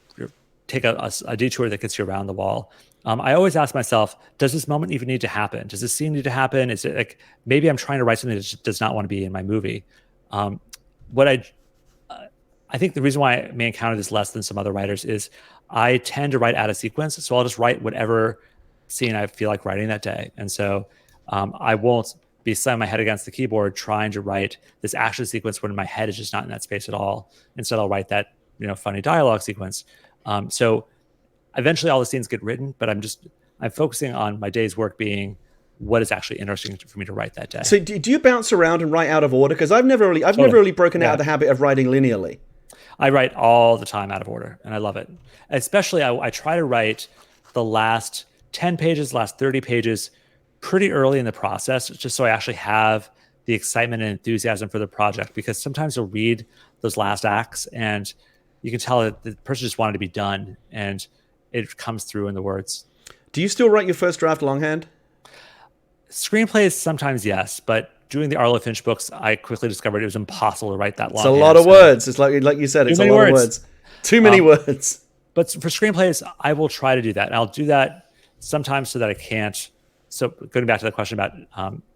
take a detour that gets you around the wall. I always ask myself, does this moment even need to happen? Does this scene need to happen? Is it like maybe I'm trying to write something that just does not want to be in my movie? What I think the reason why I may encounter this less than some other writers is I tend to write out of sequence. So I'll just write whatever scene I feel like writing that day. And so I won't be slamming my head against the keyboard trying to write this action sequence when my head is just not in that space at all. Instead, I'll write that funny dialogue sequence. So eventually all the scenes get written, but I'm focusing on my day's work being what is actually interesting for me to write that day. So do you bounce around and write out of order? Because I've never really broken out of the habit of writing linearly. I write all the time out of order, and I love it. Especially, I try to write the last 10 pages, last 30 pages pretty early in the process, just so I actually have the excitement and enthusiasm for the project. Because sometimes you'll read those last acts, and you can tell that the person just wanted to be done, and it comes through in the words. Do you still write your first draft longhand? Screenplays, sometimes yes, but doing the Arlo Finch books, I quickly discovered it was impossible to write that long. It's a lot of words. It's like you said, it's a lot of words. Too many words. But for screenplays, I will try to do that. And I'll do that sometimes so that I can't. So going back to the question about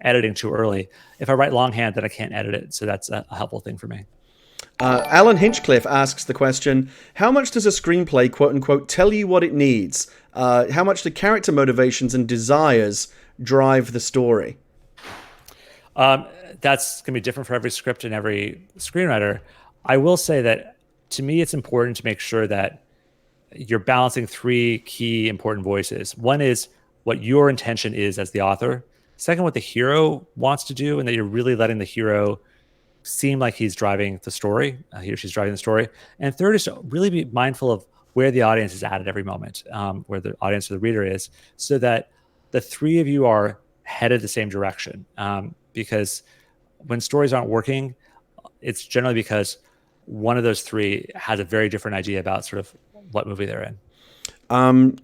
editing too early, if I write longhand, then I can't edit it. So that's a helpful thing for me. Alan Hinchcliffe asks the question, how much does a screenplay, quote unquote, tell you what it needs? How much do character motivations and desires drive the story? That's going to be different for every script and every screenwriter. I will say that to me, it's important to make sure that you're balancing three key important voices. One is what your intention is as the author. Second, what the hero wants to do, and that you're really letting the hero seem like he's driving the story, he or she's driving the story. And third is to really be mindful of where the audience is at every moment, where the audience or the reader is, so that the three of you are headed the same direction. Because when stories aren't working, it's generally because one of those three has a very different idea about sort of what movie they're in.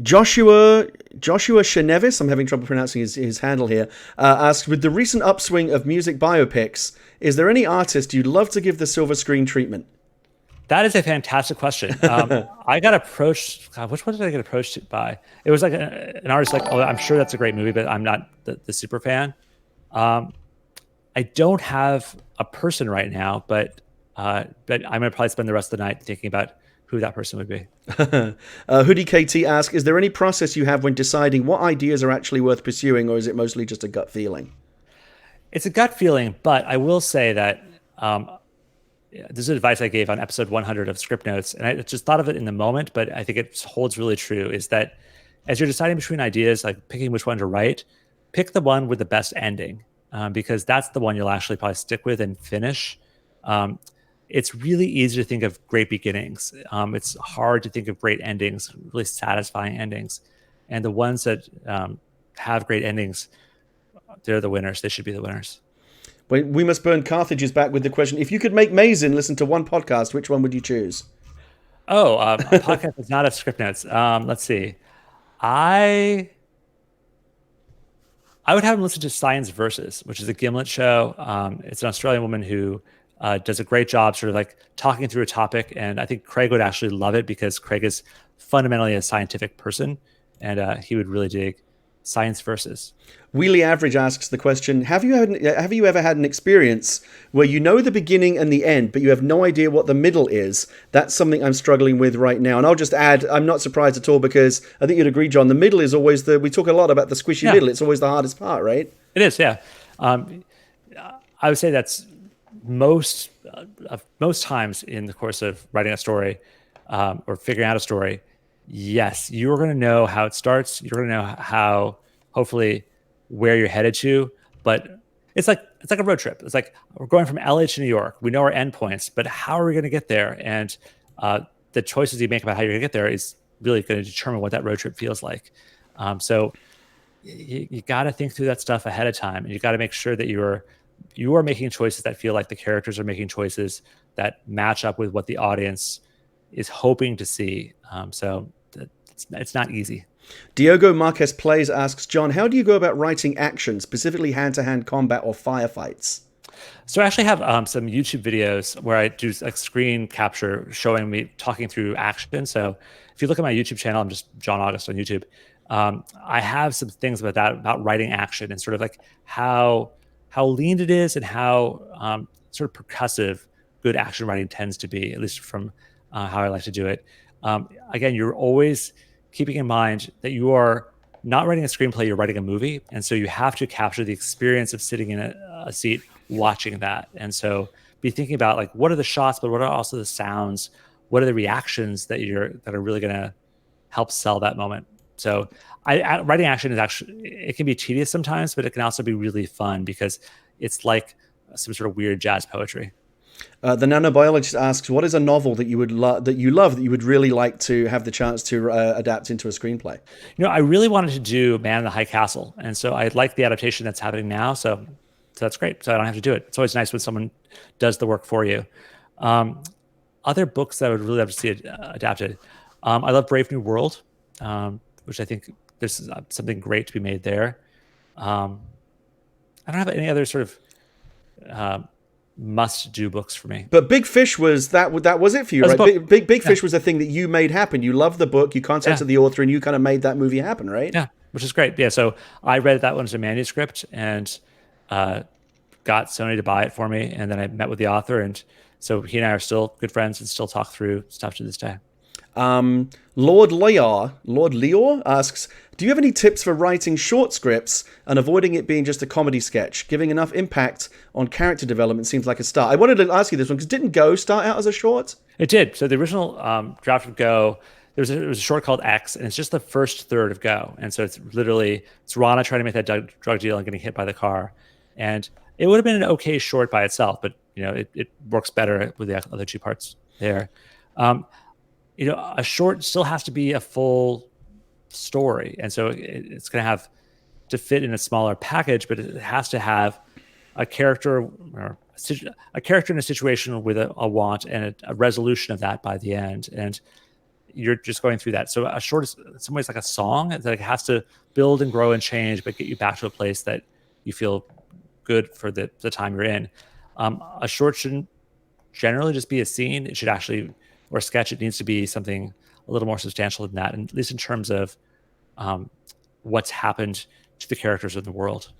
Joshua Shenevis, I'm having trouble pronouncing his handle here, asks, with the recent upswing of music biopics, is there any artist you'd love to give the silver screen treatment? That is a fantastic question. I got approached. God, which one did I get approached by? It was like an artist like, oh, I'm sure that's a great movie, but I'm not the super fan. I don't have a person right now, but I'm going to probably spend the rest of the night thinking about who that person would be. Hoodie KT asks, is there any process you have when deciding what ideas are actually worth pursuing, or is it mostly just a gut feeling? It's a gut feeling, but I will say that this is advice I gave on episode 100 of Script Notes, and I just thought of it in the moment, but I think it holds really true, is that as you're deciding between ideas, like picking which one to write, pick the one with the best ending, because that's the one you'll actually probably stick with and finish. It's really easy to think of great beginnings. It's hard to think of great endings, really satisfying endings. And the ones that have great endings, they're the winners. They should be the winners. We Must Burn Carthage is back with the question, if you could make Mazin listen to one podcast, which one would you choose? Oh, a podcast that's not of Script Notes. Let's see. I would have him listen to Science Versus, which is a Gimlet show. It's an Australian woman who does a great job sort of like talking through a topic. And I think Craig would actually love it because Craig is fundamentally a scientific person, and he would really dig Science Versus. Wheelie Average asks the question, have you ever had an experience where you know the beginning and the end, but you have no idea what the middle is? That's something I'm struggling with right now. And I'll just add, I'm not surprised at all, because I think you'd agree, John, the middle is always we talk a lot about the squishy middle. It's always the hardest part, right? It is, yeah. I would say that's most times in the course of writing a story or figuring out a story. Yes, you're going to know how it starts. You're going to know how, hopefully, where you're headed to. But it's like a road trip. It's like we're going from LA to New York. We know our endpoints, but how are we going to get there? And the choices you make about how you're going to get there is really going to determine what that road trip feels like. So you got to think through that stuff ahead of time, and you got to make sure that you are making choices that feel like the characters are making choices that match up with what the audience is hoping to see. So it's not easy. Diogo Marquez Plays asks, John, how do you go about writing action, specifically hand-to-hand combat or firefights? So I actually have some YouTube videos where I do like screen capture showing me talking through action. So if you look at my YouTube channel, I'm just John August on YouTube. I have some things about that, about writing action and sort of like how lean it is and how sort of percussive good action writing tends to be, at least from how I like to do it. Again, you're always keeping in mind that you are not writing a screenplay, you're writing a movie. And so you have to capture the experience of sitting in a seat watching that. And so be thinking about like, what are the shots, but what are also the sounds? What are the reactions that are really going to help sell that moment? So writing action is actually, it can be tedious sometimes, but it can also be really fun because it's like some sort of weird jazz poetry. The nanobiologist asks, what is a novel that you would that you love that you would really like to have the chance to adapt into a screenplay? I really wanted to do Man in the High Castle, and so I like the adaptation that's happening now. So that's great. So I don't have to do it. It's always nice when someone does the work for you. Other books that I would really love to see adapted. I love Brave New World, which I think there's something great to be made there. I don't have any other sort of must-do books for me. But Big Fish was that was it for you, right? Big Fish was the thing that you made happen. You loved the book, you contacted the author, and you kind of made that movie happen, right? Yeah, which is great. Yeah, so I read that one as a manuscript and got Sony to buy it for me, and then I met with the author, and so he and I are still good friends and still talk through stuff to this day. Lord Leor asks, do you have any tips for writing short scripts and avoiding it being just a comedy sketch? Giving enough impact on character development seems like a start. I wanted to ask you this one because didn't Go start out as a short? It did. So the original draft of Go, there was a short called X, and it's just the first third of Go. And so it's Rana trying to make that drug deal and getting hit by the car. And it would have been an okay short by itself, but it works better with the other two parts there. A short still has to be a full story, and so it's going to have to fit in a smaller package, but it has to have a character or a character in a situation with a want and a resolution of that by the end, and you're just going through that. So a short is in some ways like a song that has to build and grow and change, but get you back to a place that you feel good for the time you're in. A short shouldn't generally just be a scene. It should actually, or a sketch, it needs to be something a little more substantial than that, and at least in terms of what's happened to the characters in the world.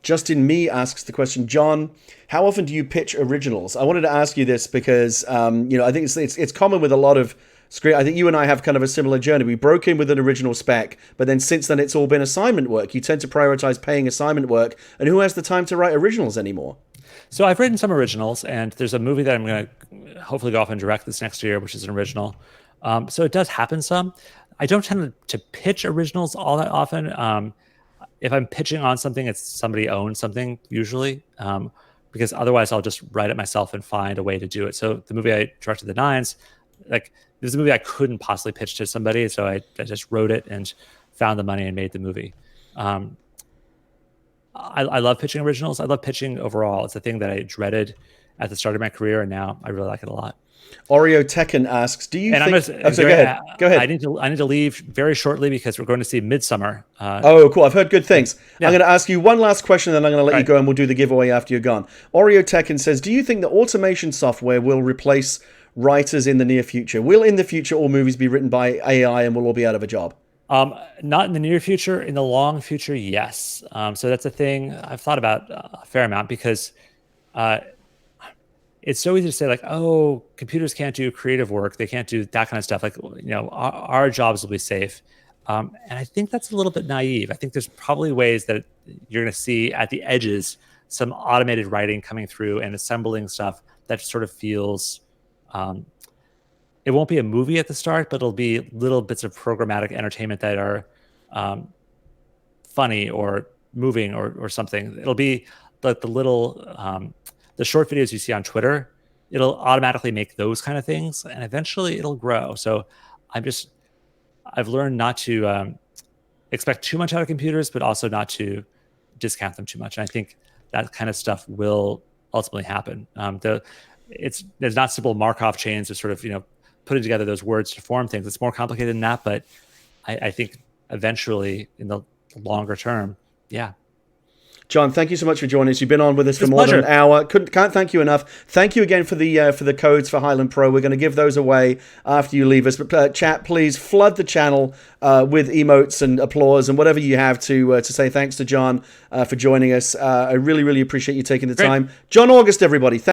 Justin Me asks the question, John, how often do you pitch originals? I wanted to ask you this because, I think it's common with a lot of screen. I think you and I have kind of a similar journey. We broke in with an original spec, but then since then it's all been assignment work. You tend to prioritize paying assignment work, and who has the time to write originals anymore? So I've written some originals, and there's a movie that I'm going to hopefully go off and direct this next year, which is an original. So it does happen some. I don't tend to pitch originals all that often. If I'm pitching on something, it's somebody owns something usually, because otherwise I'll just write it myself and find a way to do it. So the movie I directed, The Nines, like this is a movie I couldn't possibly pitch to somebody, so I just wrote it and found the money and made the movie. I love pitching originals. I love pitching overall. It's a thing that I dreaded at the start of my career, and now I really like it a lot. Oreo Tekken asks, "Do you think?" Go ahead. Go ahead. I need to leave very shortly because we're going to see Midsummer. Oh, cool! I've heard good things. Yeah. I'm going to ask you one last question, then I'm going to let you go, and we'll do the giveaway after you're gone. Oreo Tekken says, "Do you think that automation software will replace writers in the near future? Will in the future all movies be written by AI, and we'll all be out of a job?" Not in the near future. In the long future, yes. So that's a thing I've thought about a fair amount because it's so easy to say like, oh, computers can't do creative work. They can't do that kind of stuff. Like, our jobs will be safe. And I think that's a little bit naive. I think there's probably ways that you're going to see at the edges some automated writing coming through and assembling stuff that sort of feels, it won't be a movie at the start, but it'll be little bits of programmatic entertainment that are funny or moving or something. It'll be like the little, the short videos you see on Twitter. It'll automatically make those kind of things, and eventually it'll grow. So I've learned not to expect too much out of computers, but also not to discount them too much. And I think that kind of stuff will ultimately happen. There's not simple Markov chains of sort of, putting together those words to form things. It's more complicated than that, but I think eventually in the longer term, yeah. John, thank you so much for joining us. You've been on with us for more pleasure. than an hour. Can't thank you enough. Thank you again for the codes for Highland Pro. We're going to give those away after you leave us. But chat, please flood the channel with emotes and applause and whatever you have to say thanks to John for joining us. I really, really appreciate you taking the time. John August, everybody.